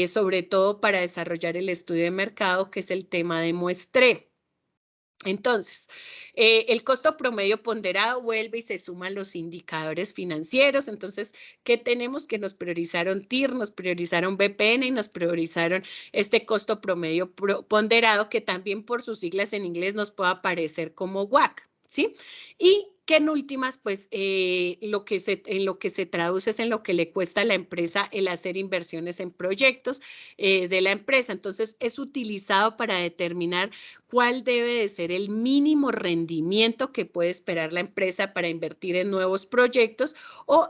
sobre todo para desarrollar el estudio de mercado, que es el tema de muestreo. Entonces, el costo promedio ponderado vuelve y se suman los indicadores financieros. Entonces, ¿qué tenemos? Que nos priorizaron TIR, nos priorizaron BPN y nos priorizaron este costo promedio ponderado, que también por sus siglas en inglés nos puede aparecer como WACC, ¿sí? Y que en últimas, pues, en lo que se traduce es en lo que le cuesta a la empresa el hacer inversiones en proyectos de la empresa. Entonces, es utilizado para determinar cuál debe de ser el mínimo rendimiento que puede esperar la empresa para invertir en nuevos proyectos o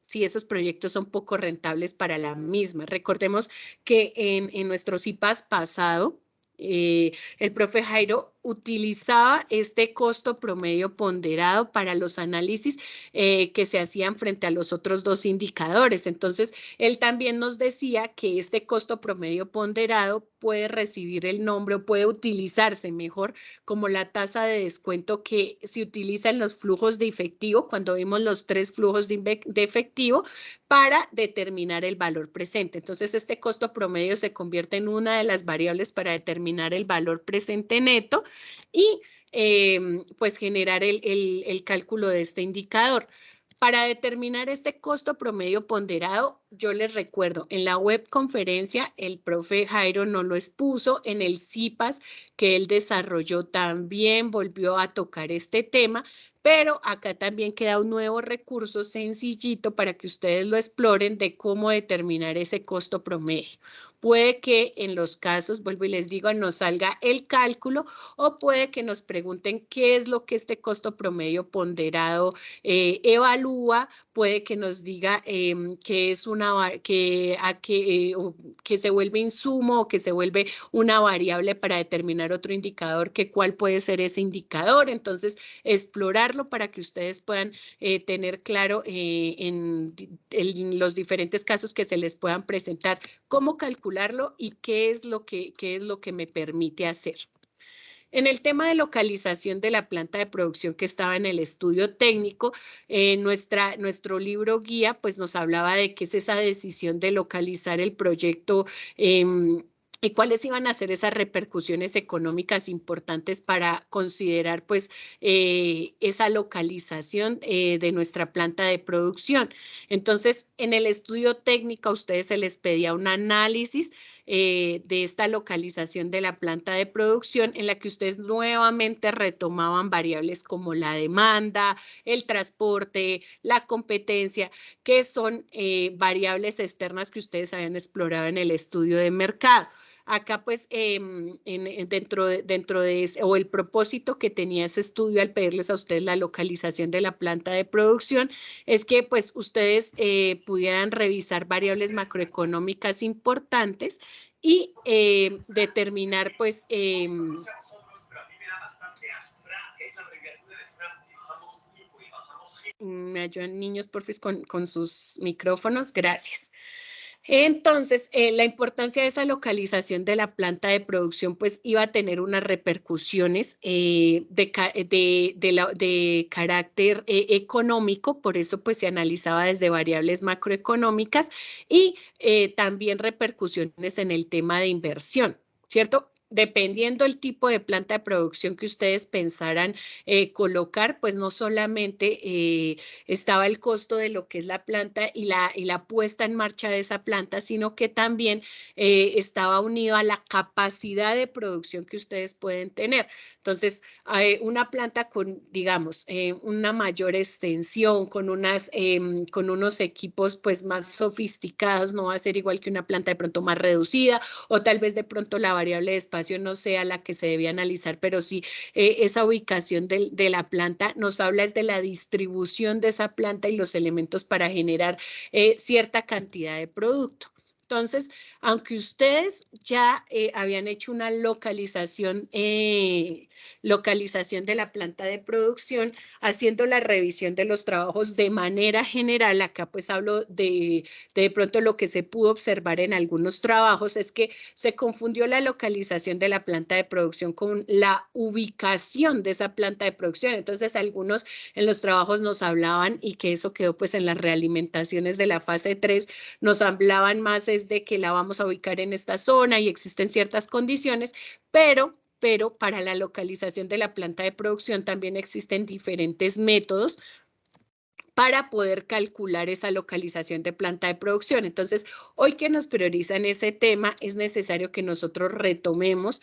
si esos proyectos son poco rentables para la misma. Recordemos que en nuestro CIPAS pasado, el profe Jairo utilizaba este costo promedio ponderado para los análisis que se hacían frente a los otros dos indicadores. Entonces, él también nos decía que este costo promedio ponderado puede recibir el nombre o puede utilizarse mejor como la tasa de descuento que se utiliza en los flujos de efectivo, cuando vimos los 3 flujos de efectivo, para determinar el valor presente. Entonces, este costo promedio se convierte en una de las variables para determinar el valor presente neto y pues generar el cálculo de este indicador. Para determinar este costo promedio ponderado, yo les recuerdo, en la web conferencia el profe Jairo nos lo expuso, en el CIPAS que él desarrolló también volvió a tocar este tema, pero acá también queda un nuevo recurso sencillito para que ustedes lo exploren de cómo determinar ese costo promedio. Puede que en los casos, vuelvo y les digo, nos salga el cálculo o puede que nos pregunten qué es lo que este costo promedio ponderado evalúa, puede que nos diga que es que se vuelve insumo o que se vuelve una variable para determinar otro indicador, que cuál puede ser ese indicador. Entonces, explorarlo para que ustedes puedan tener claro en los diferentes casos que se les puedan presentar, cómo calcularlo y qué es lo que me permite hacer. En el tema de localización de la planta de producción que estaba en el estudio técnico, nuestro libro guía pues nos hablaba de qué es esa decisión de localizar el proyecto y cuáles iban a ser esas repercusiones económicas importantes para considerar pues esa localización de nuestra planta de producción. Entonces, en el estudio técnico a ustedes se les pedía un análisis de esta localización de la planta de producción en la que ustedes nuevamente retomaban variables como la demanda, el transporte, la competencia, que son variables externas que ustedes habían explorado en el estudio de mercado. Acá pues dentro de ese, o el propósito que tenía ese estudio al pedirles a ustedes la localización de la planta de producción es que pues ustedes pudieran revisar variables macroeconómicas importantes y determinar pues me ayudan niños porfis con sus micrófonos, gracias. Entonces, la importancia de esa localización de la planta de producción, pues iba a tener unas repercusiones de carácter económico, por eso pues se analizaba desde variables macroeconómicas y también repercusiones en el tema de inversión, ¿cierto? Dependiendo el tipo de planta de producción que ustedes pensaran colocar, pues no solamente estaba el costo de lo que es la planta y la puesta en marcha de esa planta, sino que también estaba unido a la capacidad de producción que ustedes pueden tener. Entonces, una planta con, digamos, una mayor extensión, con unos equipos pues más sofisticados, no va a ser igual que una planta de pronto más reducida, o tal vez de pronto la variable de espacio no sea la que se debía analizar, pero sí esa ubicación de la planta nos habla es de la distribución de esa planta y los elementos para generar cierta cantidad de producto. Entonces, aunque ustedes ya habían hecho una localización de la planta de producción, haciendo la revisión de los trabajos de manera general, acá pues hablo de pronto lo que se pudo observar en algunos trabajos, es que se confundió la localización de la planta de producción con la ubicación de esa planta de producción. Entonces, algunos en los trabajos nos hablaban, y que eso quedó pues en las realimentaciones de la fase 3, nos hablaban más es de que la vamos a ubicar en esta zona y existen ciertas condiciones, pero para la localización de la planta de producción también existen diferentes métodos para poder calcular esa localización de planta de producción. Entonces, hoy que nos priorizan ese tema, es necesario que nosotros retomemos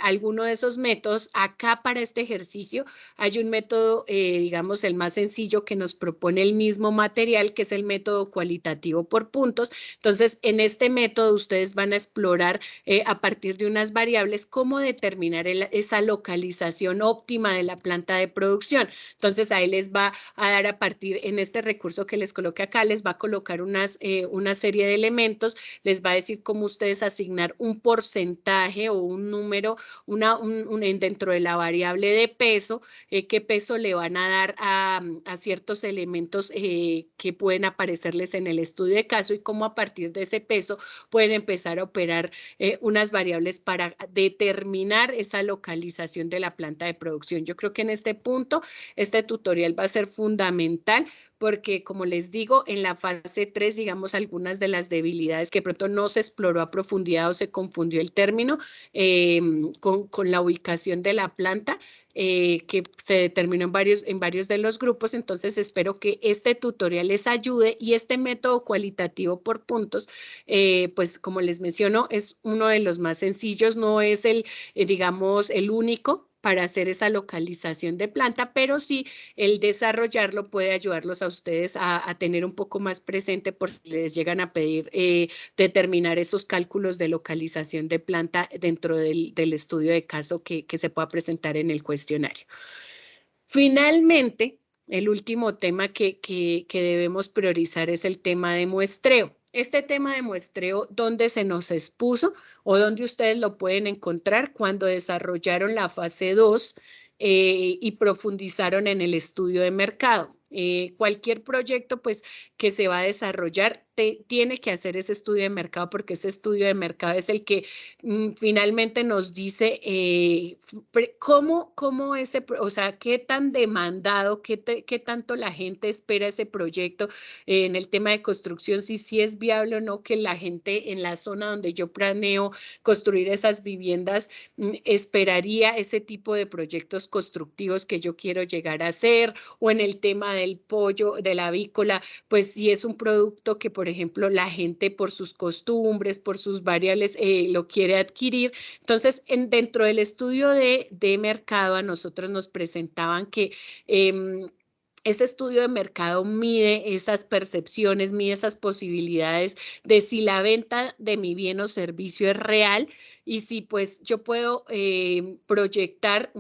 alguno de esos métodos. Acá para este ejercicio hay un método, digamos, el más sencillo que nos propone el mismo material, que es el método cualitativo por puntos. Entonces, en este método ustedes van a explorar a partir de unas variables cómo determinar esa localización óptima de la planta de producción. Entonces, ahí les va a dar a partir, en este recurso que les coloque acá, les va a colocar una serie de elementos, les va a decir cómo ustedes asignar un porcentaje o un número dentro de la variable de peso, qué peso le van a dar a ciertos elementos que pueden aparecerles en el estudio de caso, y cómo a partir de ese peso pueden empezar a operar unas variables para determinar esa localización de la planta de producción. Yo creo que en este punto este tutorial va a ser fundamental, porque como les digo, en la fase 3, digamos, algunas de las debilidades que de pronto no se exploró a profundidad o se confundió el término con la ubicación de la planta, que se determinó en varios de los grupos. Entonces espero que este tutorial les ayude, y este método cualitativo por puntos, pues como les menciono, es uno de los más sencillos, no es digamos, el único para hacer esa localización de planta, pero sí el desarrollarlo puede ayudarlos a ustedes a tener un poco más presente, porque les llegan a pedir determinar esos cálculos de localización de planta dentro del estudio de caso que se pueda presentar en el cuestionario. Finalmente, el último tema que debemos priorizar es el tema de muestreo. Este tema de muestreo, ¿dónde se nos expuso o dónde ustedes lo pueden encontrar? Cuando desarrollaron la fase 2 y profundizaron en el estudio de mercado. Cualquier proyecto pues que se va a desarrollar tiene que hacer ese estudio de mercado, porque ese estudio de mercado es el que finalmente nos dice cómo ese, o sea, qué tan demandado, qué tanto la gente espera ese proyecto en el tema de construcción, si es viable o no que la gente en la zona donde yo planeo construir esas viviendas esperaría ese tipo de proyectos constructivos que yo quiero llegar a hacer. O en el tema del pollo, de la avícola, pues si es un producto que, por ejemplo, la gente por sus costumbres, por sus variables, lo quiere adquirir. Entonces, dentro del estudio de mercado, a nosotros nos presentaban que ese estudio de mercado mide esas percepciones, mide esas posibilidades de si la venta de mi bien o servicio es real, y si pues yo puedo proyectar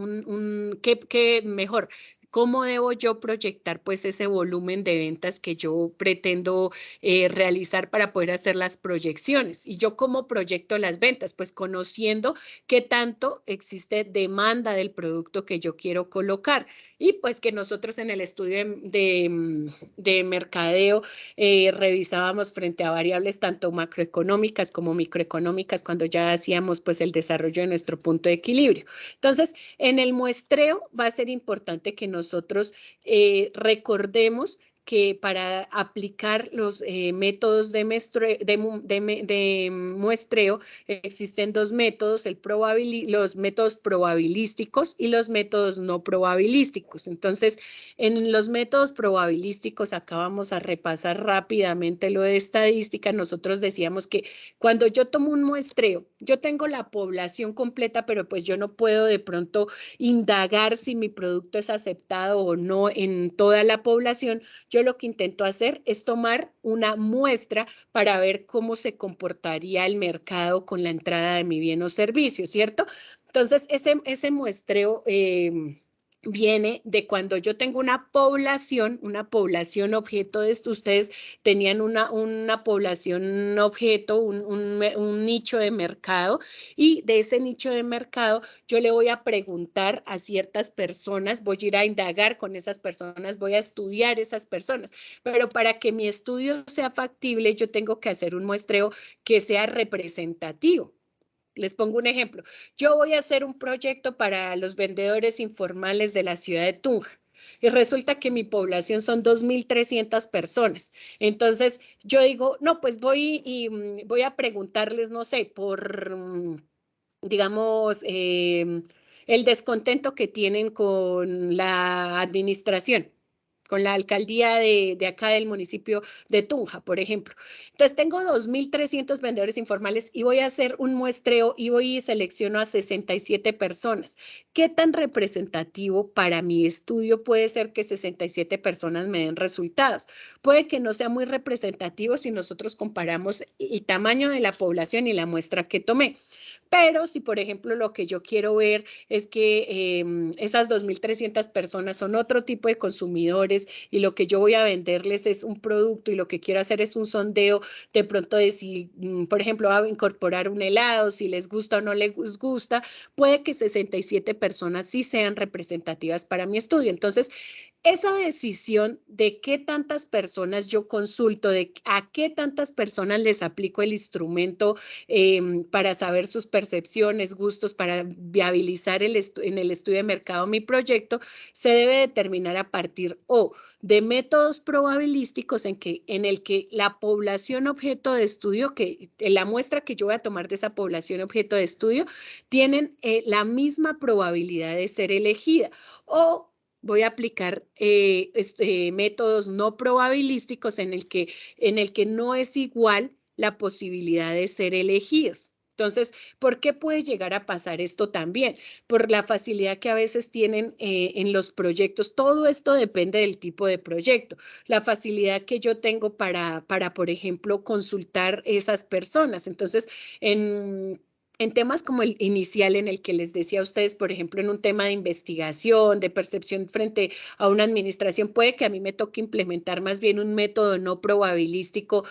¿qué mejor? ¿Cómo debo yo proyectar pues ese volumen de ventas que yo pretendo realizar para poder hacer las proyecciones? ¿Y yo cómo proyecto las ventas? Pues conociendo qué tanto existe demanda del producto que yo quiero colocar. Y pues que nosotros en el estudio de mercadeo revisábamos frente a variables tanto macroeconómicas como microeconómicas, cuando ya hacíamos pues el desarrollo de nuestro punto de equilibrio. Entonces, en el muestreo va a ser importante que nosotros recordemos que para aplicar los métodos de muestreo existen dos métodos, los métodos probabilísticos y los métodos no probabilísticos. Entonces, en los métodos probabilísticos, acá vamos a repasar rápidamente lo de estadística. Nosotros decíamos que cuando yo tomo un muestreo, yo tengo la población completa, pero pues yo no puedo de pronto indagar si mi producto es aceptado o no en toda la población. Yo lo que intento hacer es tomar una muestra para ver cómo se comportaría el mercado con la entrada de mi bien o servicio, ¿cierto? Entonces, ese muestreo viene de cuando yo tengo una población objeto de esto. Ustedes tenían una población objeto, un nicho de mercado, y de ese nicho de mercado yo le voy a preguntar a ciertas personas, voy a ir a indagar con esas personas, voy a estudiar esas personas, pero para que mi estudio sea factible yo tengo que hacer un muestreo que sea representativo. Les pongo un ejemplo. Yo voy a hacer un proyecto para los vendedores informales de la ciudad de Tunja. Y resulta que mi población son 2.300 personas. Entonces, yo digo, no, pues voy a preguntarles, no sé, por, digamos, el descontento que tienen con la administración, con la alcaldía de acá del municipio de Tunja, por ejemplo. Entonces tengo 2.300 vendedores informales y voy a hacer un muestreo y voy y selecciono a 67 personas. ¿Qué tan representativo para mi estudio puede ser que 67 personas me den resultados? Puede que no sea muy representativo si nosotros comparamos el tamaño de la población y la muestra que tomé. Pero si, por ejemplo, lo que yo quiero ver es que esas 2.300 personas son otro tipo de consumidores y lo que yo voy a venderles es un producto y lo que quiero hacer es un sondeo de pronto de si, por ejemplo, va a incorporar un helado, si les gusta o no les gusta, puede que 67 personas sí sean representativas para mi estudio. Entonces, esa decisión de qué tantas personas yo consulto, de a qué tantas personas les aplico el instrumento para saber sus percepciones, gustos, para viabilizar en el estudio de mercado mi proyecto, se debe determinar a partir de métodos probabilísticos en el que la población objeto de estudio, que la muestra que yo voy a tomar de esa población objeto de estudio, tienen la misma probabilidad de ser elegida, o voy a aplicar métodos no probabilísticos en el que no es igual la posibilidad de ser elegidos. Entonces, ¿por qué puede llegar a pasar esto también? Por la facilidad que a veces tienen en los proyectos. Todo esto depende del tipo de proyecto. La facilidad que yo tengo para por ejemplo, consultar esas personas. Entonces, en temas como el inicial en el que les decía a ustedes, por ejemplo, en un tema de investigación, de percepción frente a una administración, puede que a mí me toque implementar más bien un método no probabilístico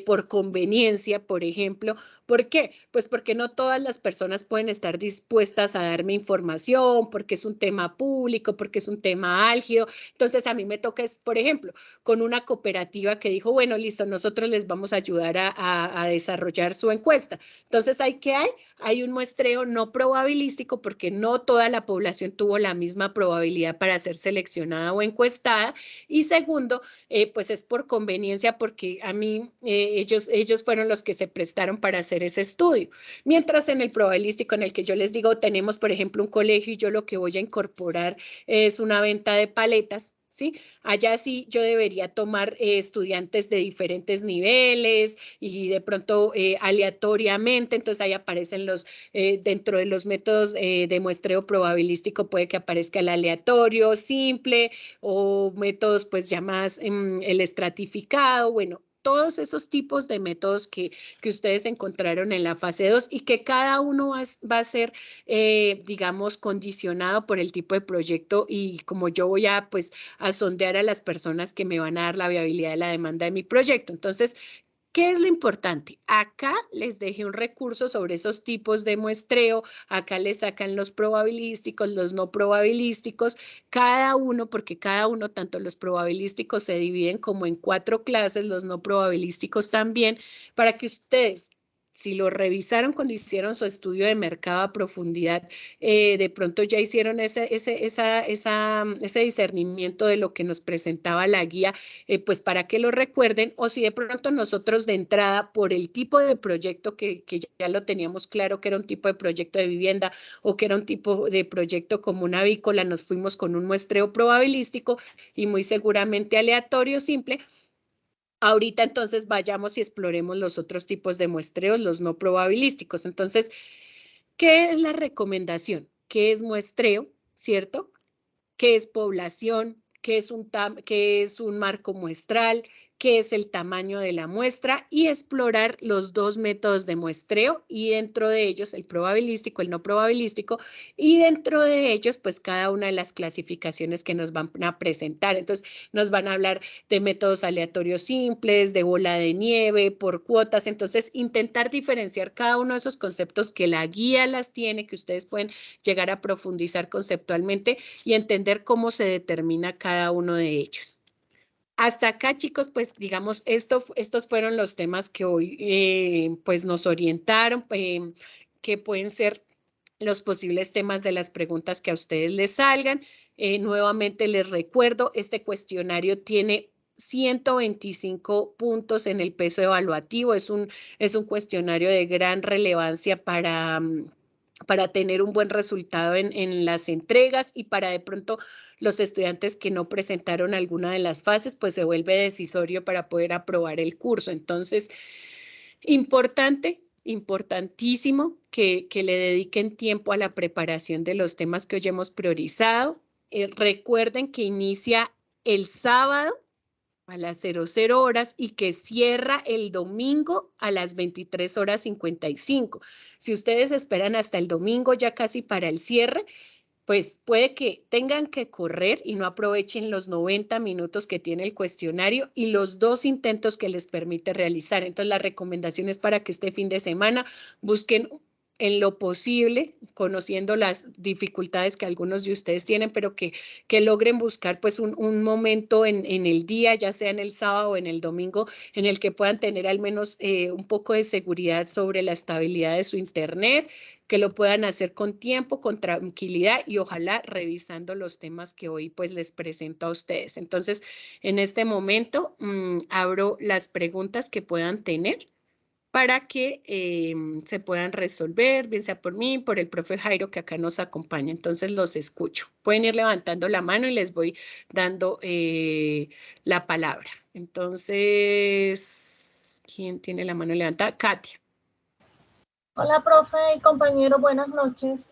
por conveniencia, por ejemplo. ¿Por qué? Pues porque no todas las personas pueden estar dispuestas a darme información, porque es un tema público, porque es un tema álgido. Entonces a mí me toca, por ejemplo, con una cooperativa que dijo, bueno, listo, nosotros les vamos a ayudar a desarrollar su encuesta. Entonces, ¿qué hay? Hay un muestreo no probabilístico porque no toda la población tuvo la misma probabilidad para ser seleccionada o encuestada. Y segundo, pues es por conveniencia porque a mí ellos fueron los que se prestaron para hacer ese estudio. Mientras en el probabilístico en el que yo les digo, tenemos por ejemplo un colegio y yo lo que voy a incorporar es una venta de paletas, ¿sí? Allá sí yo debería tomar estudiantes de diferentes niveles y de pronto aleatoriamente, entonces ahí aparecen dentro de los métodos de muestreo probabilístico puede que aparezca el aleatorio simple o métodos pues ya más el estratificado, bueno, todos esos tipos de métodos que ustedes encontraron en la fase 2 y que cada uno va a ser, digamos, condicionado por el tipo de proyecto y como yo voy a, pues, a sondear a las personas que me van a dar la viabilidad de la demanda de mi proyecto. Entonces, ¿qué es lo importante? Acá les dejé un recurso sobre esos tipos de muestreo, acá les sacan los probabilísticos, los no probabilísticos, cada uno, porque cada uno, tanto los probabilísticos se dividen como en 4 clases, los no probabilísticos también, para que ustedes, si lo revisaron cuando hicieron su estudio de mercado a profundidad, de pronto ya hicieron ese discernimiento de lo que nos presentaba la guía, pues para que lo recuerden, o si de pronto nosotros de entrada, por el tipo de proyecto que ya lo teníamos claro que era un tipo de proyecto de vivienda o que era un tipo de proyecto como una avícola, nos fuimos con un muestreo probabilístico y muy seguramente aleatorio simple. Ahorita entonces vayamos y exploremos los otros tipos de muestreos, los no probabilísticos. Entonces, ¿qué es la recomendación? ¿Qué es muestreo? ¿Cierto? ¿Qué es población? ¿Qué es un marco muestral? qué es el tamaño de la muestra y explorar los dos métodos de muestreo y dentro de ellos el probabilístico, el no probabilístico y dentro de ellos pues cada una de las clasificaciones que nos van a presentar. Entonces nos van a hablar de métodos aleatorios simples, de bola de nieve, por cuotas. Entonces intentar diferenciar cada uno de esos conceptos que la guía las tiene, que ustedes pueden llegar a profundizar conceptualmente y entender cómo se determina cada uno de ellos. Hasta acá, chicos, pues digamos, estos fueron los temas que hoy pues nos orientaron, que pueden ser los posibles temas de las preguntas que a ustedes les salgan. Nuevamente les recuerdo, este cuestionario tiene 125 puntos en el peso evaluativo, es un cuestionario de gran relevancia para tener un buen resultado en las entregas y para de pronto los estudiantes que no presentaron alguna de las fases, pues se vuelve decisorio para poder aprobar el curso. Entonces, importantísimo que le dediquen tiempo a la preparación de los temas que hoy hemos priorizado. Recuerden que inicia el sábado a las 00 horas y que cierra el domingo a las 23:55. Si ustedes esperan hasta el domingo ya casi para el cierre, pues puede que tengan que correr y no aprovechen los 90 minutos que tiene el cuestionario y los 2 intentos que les permite realizar. Entonces, la recomendación es para que este fin de semana busquen en lo posible, conociendo las dificultades que algunos de ustedes tienen, pero que logren buscar pues un momento en el día, ya sea en el sábado o en el domingo, en el que puedan tener al menos un poco de seguridad sobre la estabilidad de su internet, que lo puedan hacer con tiempo, con tranquilidad y ojalá revisando los temas que hoy pues les presento a ustedes. Entonces, en este momento abro las preguntas que puedan tener para que se puedan resolver, bien sea por mí, por el profe Jairo que acá nos acompaña. Entonces los escucho. Pueden ir levantando la mano y les voy dando la palabra. Entonces, ¿quién tiene la mano levantada? Katia. Hola, profe y compañero, buenas noches.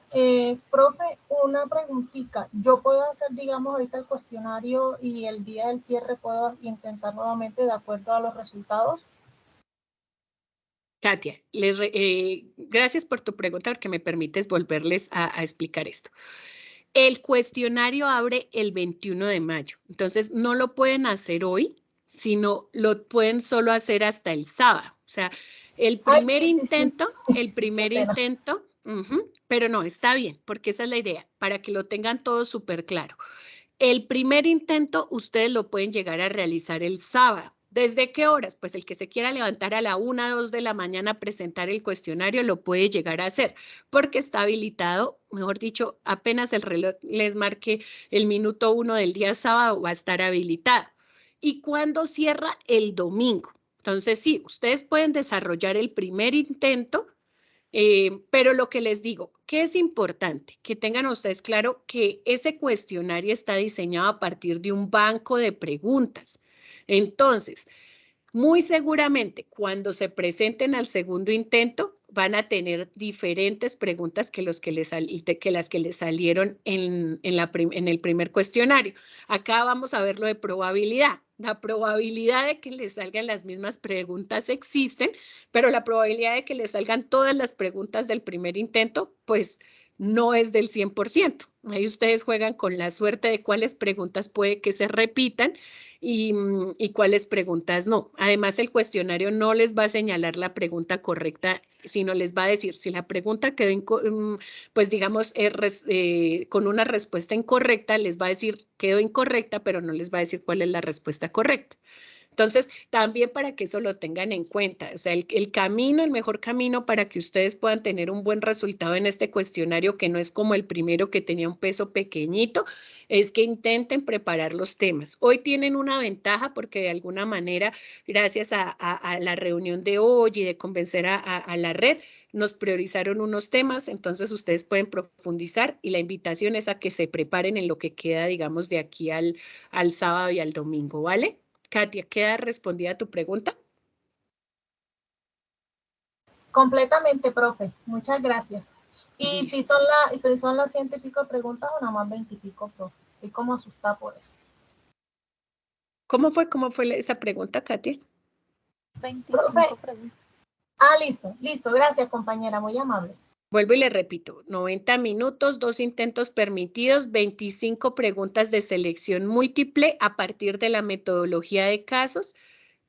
Profe, una preguntita. ¿Yo puedo hacer, digamos, ahorita el cuestionario y el día del cierre puedo intentar nuevamente de acuerdo a los resultados? Katia, gracias por tu pregunta porque me permites volverles a explicar esto. El cuestionario abre el 21 de mayo, entonces no lo pueden hacer hoy, sino lo pueden solo hacer hasta el sábado. O sea, el primer intento, pero no, está bien, porque esa es la idea, para que lo tengan todo súper claro. El primer intento ustedes lo pueden llegar a realizar el sábado. ¿Desde qué horas? Pues el que se quiera levantar a la 1, 2 de la mañana a presentar el cuestionario lo puede llegar a hacer porque está habilitado, mejor dicho, apenas el reloj les marque el minuto 1 del día sábado va a estar habilitado. ¿Y cuándo cierra? El domingo. Entonces sí, ustedes pueden desarrollar el primer intento, pero lo que les digo, que es importante que tengan ustedes claro que ese cuestionario está diseñado a partir de un banco de preguntas. Entonces, muy seguramente cuando se presenten al segundo intento van a tener diferentes preguntas que las que les salieron en el primer cuestionario. Acá vamos a ver lo de probabilidad. La probabilidad de que les salgan las mismas preguntas existen, pero la probabilidad de que les salgan todas las preguntas del primer intento, pues no es del 100%. Ahí ustedes juegan con la suerte de cuáles preguntas puede que se repitan y cuáles preguntas no. Además, el cuestionario no les va a señalar la pregunta correcta, sino les va a decir si la pregunta quedó, pues digamos, con una respuesta incorrecta, les va a decir quedó incorrecta, pero no les va a decir cuál es la respuesta correcta. Entonces, también para que eso lo tengan en cuenta, o sea, el mejor camino para que ustedes puedan tener un buen resultado en este cuestionario, que no es como el primero que tenía un peso pequeñito, es que intenten preparar los temas. Hoy tienen una ventaja porque de alguna manera, gracias a la reunión de hoy y de convencer a la red, nos priorizaron unos temas, entonces ustedes pueden profundizar y la invitación es a que se preparen en lo que queda, digamos, de aquí al sábado y al domingo, ¿vale? Katia, ¿queda respondida tu pregunta? Completamente, profe. Muchas gracias. ¿Y si son las 100 y pico preguntas o nada más 20 y pico, profe? Estoy como asustada por eso. ¿Cómo fue esa pregunta, Katia? 25 preguntas. Listo. Gracias, compañera, muy amable. Vuelvo y le repito, 90 minutos, 2 intentos permitidos, 25 preguntas de selección múltiple a partir de la metodología de casos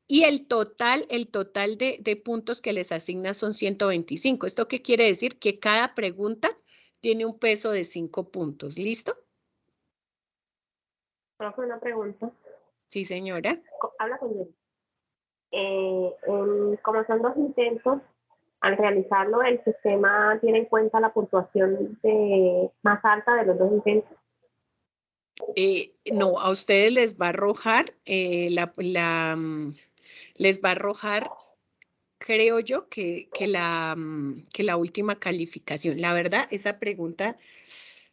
y el total de puntos que les asigna son 125. ¿Esto qué quiere decir? Que cada pregunta tiene un peso de 5 puntos. ¿Listo? Profe, una pregunta. Sí, señora. Habla con él. Como son 2 intentos, al realizarlo, el sistema tiene en cuenta la puntuación más alta de los 2 intentos. No, a ustedes les va a arrojar les va a arrojar, creo yo, que la última calificación. La verdad, esa pregunta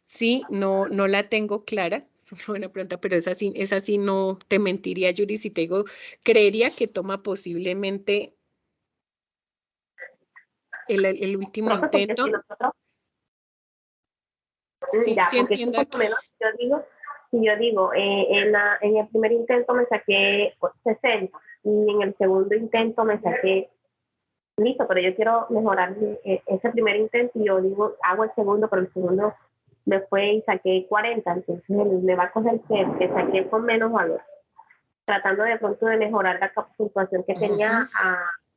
sí, no la tengo clara. Es una buena pregunta, pero esa sí no te mentiría, Yuri, si te digo, creería que toma posiblemente el último Profe, intento. si nosotros, Sí, ya, sí porque entiendo. por lo menos yo digo, en el primer intento me saqué 60 y en el segundo intento me saqué, listo, pero yo quiero mejorar ese primer intento y yo digo, hago el segundo, pero el segundo me fue y saqué 40, entonces me va a coger que saqué con menos valor, tratando de pronto de mejorar la puntuación que tenía,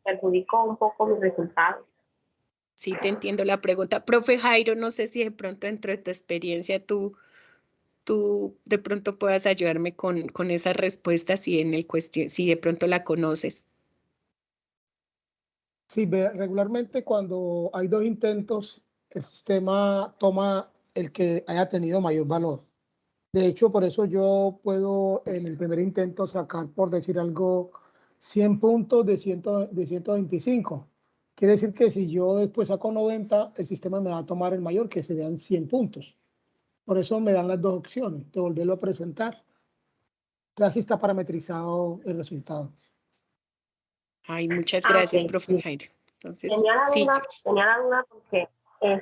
perjudicó un poco mis resultados. Sí, te entiendo la pregunta. Profe Jairo, no sé si de pronto dentro de tu experiencia tú de pronto puedas ayudarme con esa respuesta si si de pronto la conoces. Sí, regularmente cuando hay 2 intentos, el sistema toma el que haya tenido mayor valor. De hecho, por eso yo puedo en el primer intento sacar, por decir algo, 100 puntos de 125. Quiere decir que si yo después saco 90, el sistema me va a tomar el mayor, que serían 100 puntos. Por eso me dan las 2 opciones, de volverlo a presentar. Ya así está parametrizado el resultado. Ay, muchas gracias, Okay. profe Jairo. Entonces, tenía la duda porque es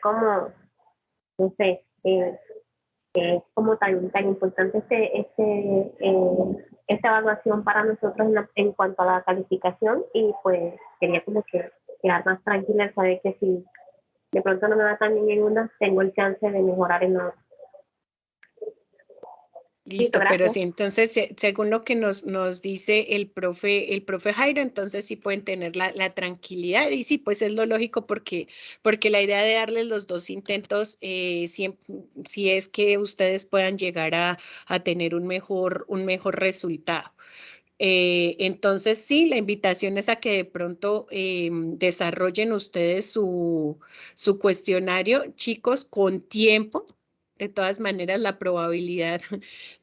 como, no sé, es como tan importante esta evaluación para nosotros en cuanto a la calificación, y pues quería como que quedar más tranquila al saber que si de pronto no me va tan bien en una, tengo el chance de mejorar en la otra. Listo, pero sí, entonces, según lo que nos dice el profe Jairo, entonces sí pueden tener la tranquilidad, y sí, pues es lo lógico porque la idea de darles los 2 intentos, si es que ustedes puedan llegar a tener un mejor resultado. Entonces, sí, la invitación es a que de pronto desarrollen ustedes su cuestionario, chicos, con tiempo. De todas maneras, la probabilidad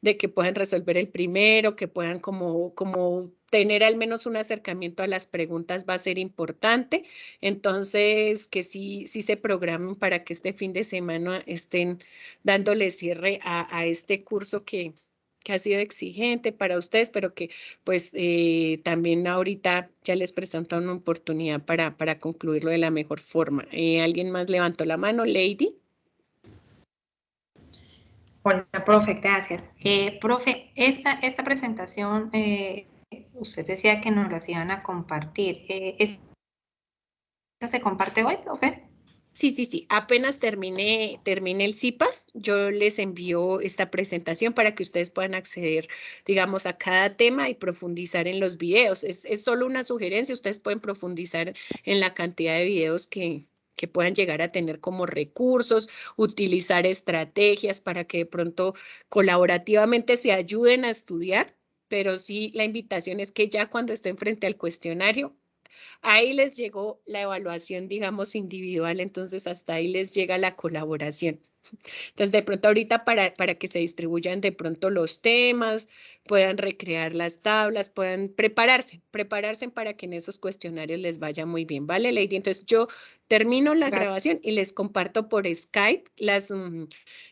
de que puedan resolver el primero, que puedan como tener al menos un acercamiento a las preguntas va a ser importante. Entonces, que sí se programen para que este fin de semana estén dándole cierre a este curso que ha sido exigente para ustedes, pero que pues también ahorita ya les presento una oportunidad para concluirlo de la mejor forma. ¿Alguien más levantó la mano? Lady. Hola, profe, gracias. Profe, esta presentación, usted decía que nos las iban a compartir. ¿Esta se comparte hoy, profe? Sí. Apenas termine el CIPAS, yo les envío esta presentación para que ustedes puedan acceder, digamos, a cada tema y profundizar en los videos. Es solo una sugerencia, ustedes pueden profundizar en la cantidad de videos que puedan llegar a tener como recursos, utilizar estrategias para que de pronto colaborativamente se ayuden a estudiar, pero sí la invitación es que ya cuando estén frente al cuestionario, ahí les llegó la evaluación, digamos, individual, entonces hasta ahí les llega la colaboración. Entonces, de pronto ahorita para que se distribuyan de pronto los temas, puedan recrear las tablas, puedan prepararse para que en esos cuestionarios les vaya muy bien, ¿vale, Lady? Entonces, yo termino la grabación y les comparto por Skype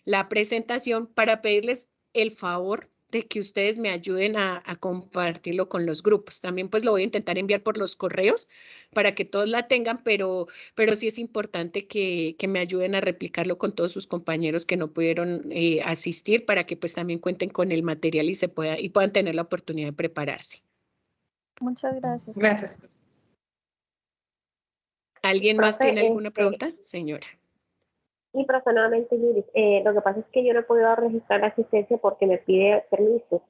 la presentación para pedirles el favor de que ustedes me ayuden a compartirlo con los grupos. También pues lo voy a intentar enviar por los correos para que todos la tengan, pero sí es importante que me ayuden a replicarlo con todos sus compañeros que no pudieron asistir para que pues también cuenten con el material y puedan tener la oportunidad de prepararse. Muchas gracias. Gracias. ¿Alguien más Profe, tiene alguna pregunta? Señora. Y personalmente, Judith, lo que pasa es que yo no he podido registrar la asistencia porque me pide permiso.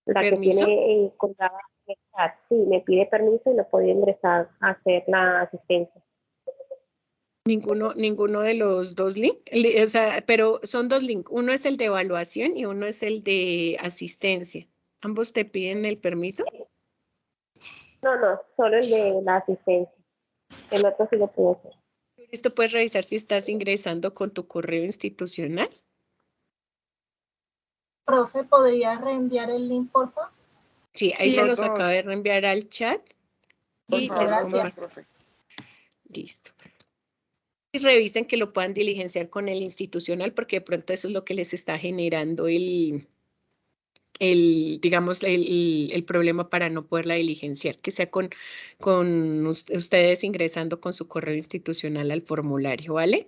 La ¿Permiso? que tiene colgada en el chat, sí, me pide permiso y no puedo ingresar a hacer la asistencia. Ninguno de los dos links, o sea, pero son dos links. Uno es el de evaluación y uno es el de asistencia. ¿Ambos te piden el permiso? No, solo el de la asistencia. El otro sí lo puedo hacer. Esto puedes revisar si estás ingresando con tu correo institucional. Profe, ¿podría reenviar el link, por favor? Sí, ahí Sí, se los los dos. acabo de reenviar al chat. Y Listo, les gracias. comparto. Profe. Listo. Y revisen que lo puedan diligenciar con el institucional porque de pronto eso es lo que les está generando digamos, el problema para no poderla diligenciar, que sea con ustedes ingresando con su correo institucional al formulario, ¿vale?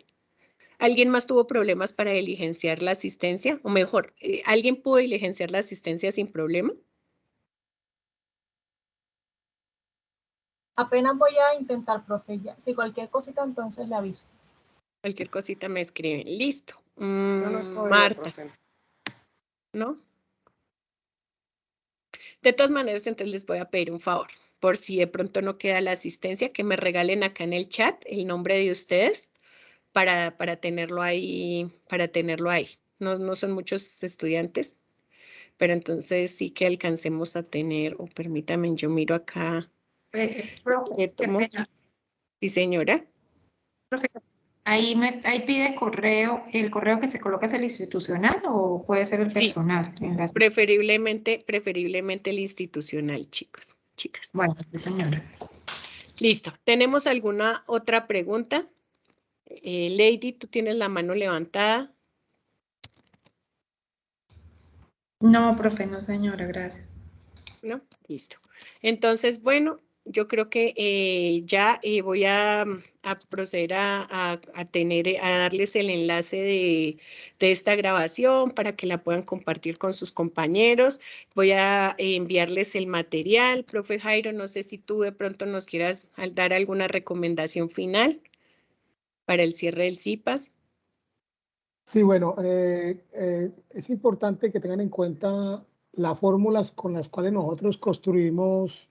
¿Alguien más tuvo problemas para diligenciar la asistencia? O mejor, ¿alguien pudo diligenciar la asistencia sin problema? Apenas voy a intentar, profe, ya. Si cualquier cosita, entonces le aviso. Cualquier cosita me escriben. Listo. Yo no he podido, Marta, profe. ¿no? De todas maneras, entonces les voy a pedir un favor. Por si de pronto no queda la asistencia, que me regalen acá en el chat el nombre de ustedes para tenerlo ahí, No son muchos estudiantes, pero entonces sí que alcancemos a tener, o permítame, yo miro acá. Profe, qué Tomo. pena. Sí, señora. Profe, ahí pide correo, ¿el correo que se coloca es el institucional o puede ser el Sí, personal? preferiblemente el institucional, chicos, chicas. Bueno, sí, señora. Listo. ¿Tenemos alguna otra pregunta? Lady, tú tienes la mano levantada. No, profe, no, señora, gracias. ¿No? Listo. Entonces, bueno, yo creo que ya voy a proceder a darles el enlace de esta grabación para que la puedan compartir con sus compañeros. Voy a enviarles el material. Profe Jairo, no sé si tú de pronto nos quieras dar alguna recomendación final para el cierre del CIPAS. Sí, bueno, es importante que tengan en cuenta las fórmulas con las cuales nosotros construimos,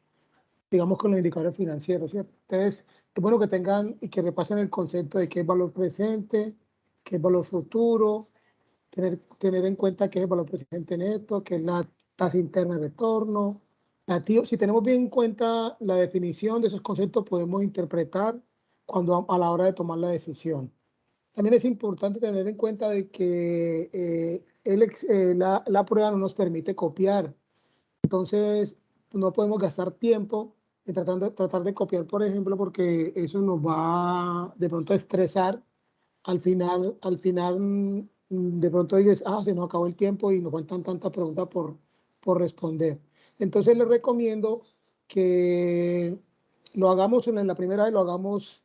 digamos, con los indicadores financieros, ¿cierto? Entonces, es bueno que tengan y que repasen el concepto de qué es valor presente, qué es valor futuro, tener en cuenta qué es el valor presente neto, qué es la tasa interna de retorno. Si tenemos bien en cuenta la definición de esos conceptos, podemos interpretar a la hora de tomar la decisión. También es importante tener en cuenta de que la prueba no nos permite copiar. Entonces, no podemos gastar tiempo en tratar de copiar, por ejemplo, porque eso nos va de pronto a estresar. Al final, de pronto dices, se nos acabó el tiempo y nos faltan tantas preguntas por responder. Entonces, les recomiendo que lo hagamos en la primera vez, lo hagamos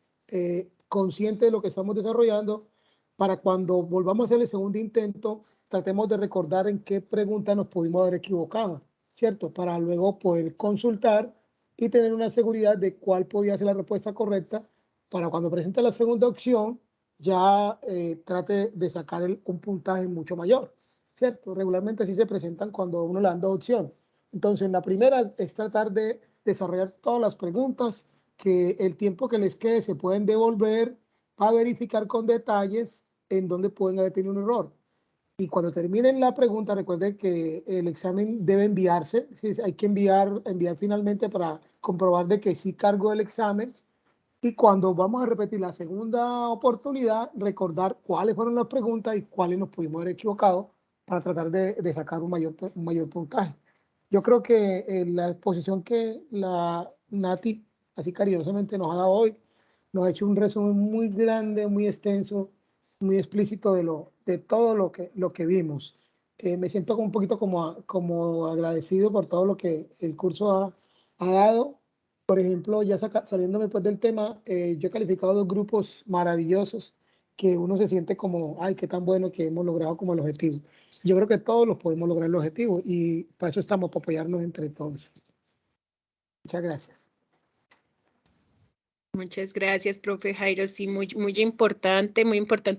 consciente de lo que estamos desarrollando, para cuando volvamos a hacer el segundo intento, tratemos de recordar en qué pregunta nos pudimos haber equivocado, ¿cierto? Para luego poder consultar y tener una seguridad de cuál podía ser la respuesta correcta, para cuando presente la segunda opción, ya trate de sacar un puntaje mucho mayor, ¿cierto? Regularmente así se presentan cuando uno le da dos opciones. Entonces, la primera es tratar de desarrollar todas las preguntas, que el tiempo que les quede se pueden devolver para verificar con detalles en dónde pueden haber tenido un error. Y cuando terminen la pregunta, recuerden que el examen debe enviarse. ¿Sí? Hay que enviar finalmente para comprobar de que sí cargó el examen. Y cuando vamos a repetir la segunda oportunidad, recordar cuáles fueron las preguntas y cuáles nos pudimos haber equivocado para tratar de sacar un mayor puntaje. Yo creo que la exposición que la Nati así cariñosamente nos ha dado hoy nos ha hecho un resumen muy grande, muy extenso, muy explícito de todo lo que vimos. me siento un poquito como agradecido por todo lo que el curso ha dado. Por ejemplo, ya saliéndome pues del tema, yo he calificado 2 grupos maravillosos que uno se siente como, ay, qué tan bueno que hemos logrado como el objetivo. Yo creo que todos los podemos lograr el objetivo y para eso estamos, para apoyarnos entre todos. Muchas gracias. Muchas gracias, profe Jairo. Sí, muy importante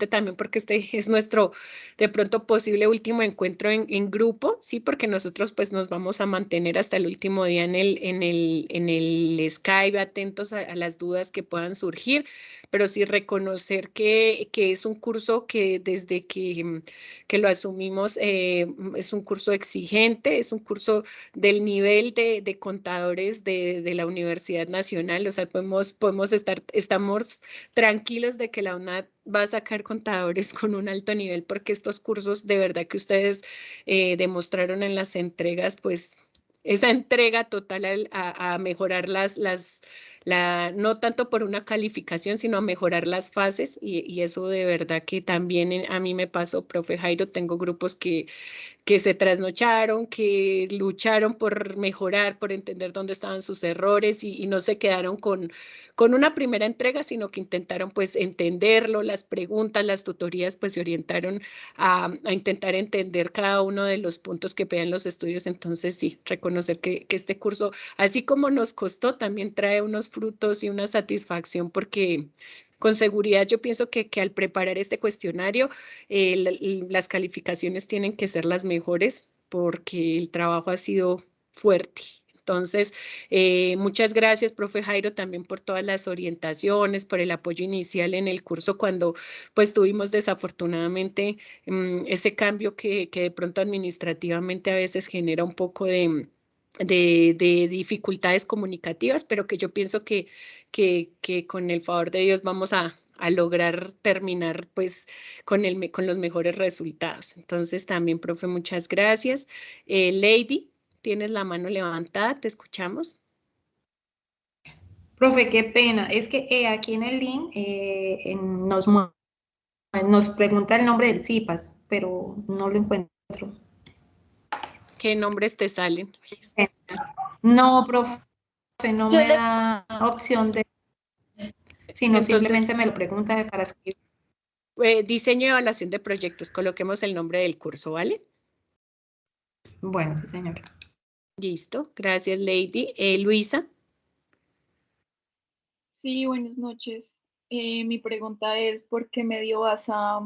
también porque este es nuestro, de pronto, posible último encuentro en grupo, sí, porque nosotros pues nos vamos a mantener hasta el último día en el Skype, atentos a las dudas que puedan surgir, pero sí reconocer que es un curso que desde que lo asumimos es un curso exigente, es un curso del nivel de contadores de la Universidad Nacional, o sea, estamos tranquilos de que la UNAD va a sacar contadores con un alto nivel, porque estos cursos de verdad que ustedes demostraron en las entregas, pues esa entrega total a mejorar no tanto por una calificación, sino a mejorar las fases, y eso de verdad que también a mí me pasó, profe Jairo, tengo grupos que se trasnocharon, que lucharon por mejorar, por entender dónde estaban sus errores y no se quedaron con una primera entrega, sino que intentaron pues entenderlo, las preguntas, las tutorías pues se orientaron a intentar entender cada uno de los puntos que pedían los estudios. Entonces sí, reconocer que este curso, así como nos costó, también trae unos frutos y una satisfacción porque con seguridad yo pienso que al preparar este cuestionario las calificaciones tienen que ser las mejores porque el trabajo ha sido fuerte. Entonces, muchas gracias, profe Jairo, también por todas las orientaciones, por el apoyo inicial en el curso cuando pues tuvimos desafortunadamente ese cambio que de pronto administrativamente a veces genera un poco de dificultades comunicativas, pero que yo pienso que con el favor de Dios vamos a lograr terminar pues con los mejores resultados. Entonces también, profe, muchas gracias. Lady, tienes la mano levantada, te escuchamos. Profe, qué pena. Es que aquí en el link nos pregunta el nombre del CIPAS, pero no lo encuentro. ¿Qué nombres te salen? No, profe, no me da opción de... Sino Entonces, simplemente me lo pregunta para escribir. Diseño y evaluación de proyectos. Coloquemos el nombre del curso, ¿vale? Bueno, sí, señora. Listo. Gracias, Lady. Luisa. Sí, buenas noches. Mi pregunta es, ¿por qué medio vas a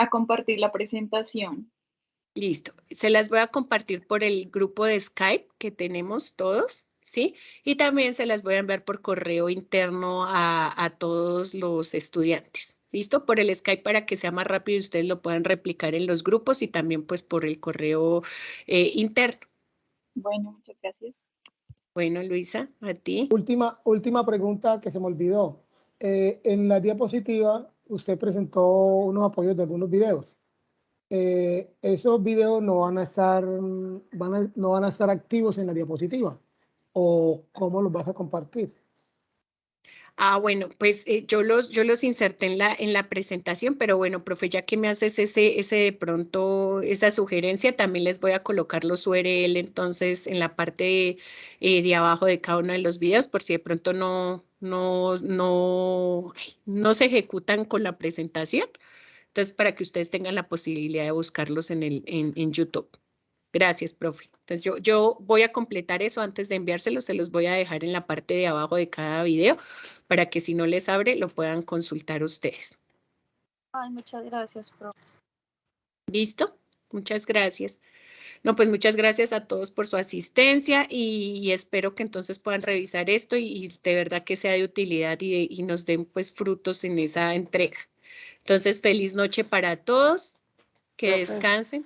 compartir la presentación? Listo. Se las voy a compartir por el grupo de Skype que tenemos todos, ¿sí? Y también se las voy a enviar por correo interno a todos los estudiantes. ¿Listo? Por el Skype para que sea más rápido y ustedes lo puedan replicar en los grupos y también pues por el correo interno. Bueno, muchas gracias. Bueno, Luisa, a ti. Última pregunta que se me olvidó. En la diapositiva usted presentó unos apoyos de algunos videos. Esos videos no van a estar activos en la diapositiva. ¿O cómo los vas a compartir? Bueno, pues yo los inserté en la presentación, pero bueno, profe, ya que me haces ese de pronto, esa sugerencia, también les voy a colocar los URL entonces en la parte de abajo de cada uno de los videos, por si de pronto no se ejecutan con la presentación. Entonces, para que ustedes tengan la posibilidad de buscarlos en YouTube. Gracias, profe. Entonces, yo voy a completar eso antes de enviárselos, se los voy a dejar en la parte de abajo de cada video para que si no les abre, lo puedan consultar ustedes. Ay, muchas gracias, profe. ¿Listo? Muchas gracias. No, pues muchas gracias a todos por su asistencia y espero que entonces puedan revisar esto y de verdad que sea de utilidad y nos den pues frutos en esa entrega. Entonces, feliz noche para todos. Que Profe, descansen.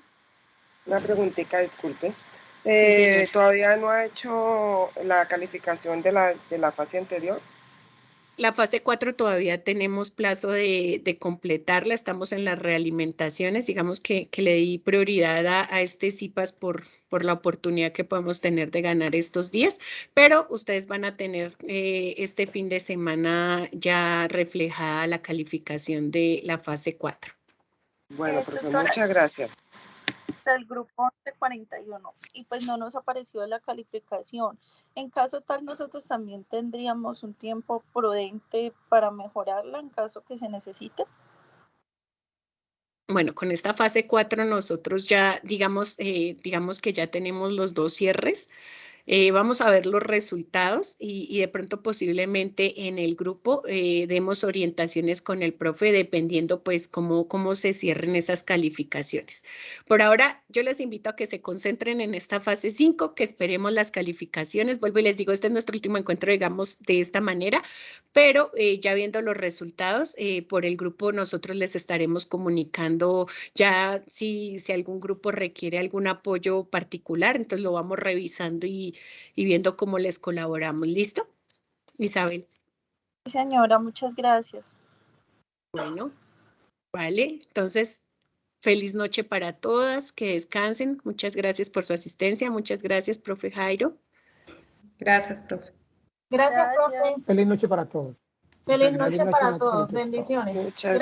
una preguntita, disculpe. Sí, señor. ¿Todavía no ha hecho la calificación de la fase anterior? La fase 4 todavía tenemos plazo de completarla, estamos en las realimentaciones, digamos que le di prioridad a este CIPAS por la oportunidad que podemos tener de ganar estos días, pero ustedes van a tener este fin de semana ya reflejada la calificación de la fase 4. Bueno, profe, muchas gracias. del grupo 1141 y pues no nos apareció la calificación. En caso tal, nosotros también tendríamos un tiempo prudente para mejorarla en caso que se necesite. Bueno, con esta fase 4 nosotros ya, digamos que ya tenemos los 2 cierres. Vamos a ver los resultados y de pronto posiblemente en el grupo demos orientaciones con el profe dependiendo pues cómo se cierren esas calificaciones. Por ahora yo les invito a que se concentren en esta fase 5, que esperemos las calificaciones. Vuelvo y les digo, este es nuestro último encuentro, digamos, de esta manera, pero ya viendo los resultados por el grupo nosotros les estaremos comunicando ya si algún grupo requiere algún apoyo particular, entonces lo vamos revisando y viendo cómo les colaboramos. ¿Listo? Isabel. Sí, señora, muchas gracias. Bueno, vale. Entonces, feliz noche para todas, que descansen. Muchas gracias por su asistencia. Muchas gracias, profe Jairo. Gracias, profe. Gracias, profe. Feliz noche para todos. Feliz noche Feliz noche para a todos. todos. Bendiciones. Muchas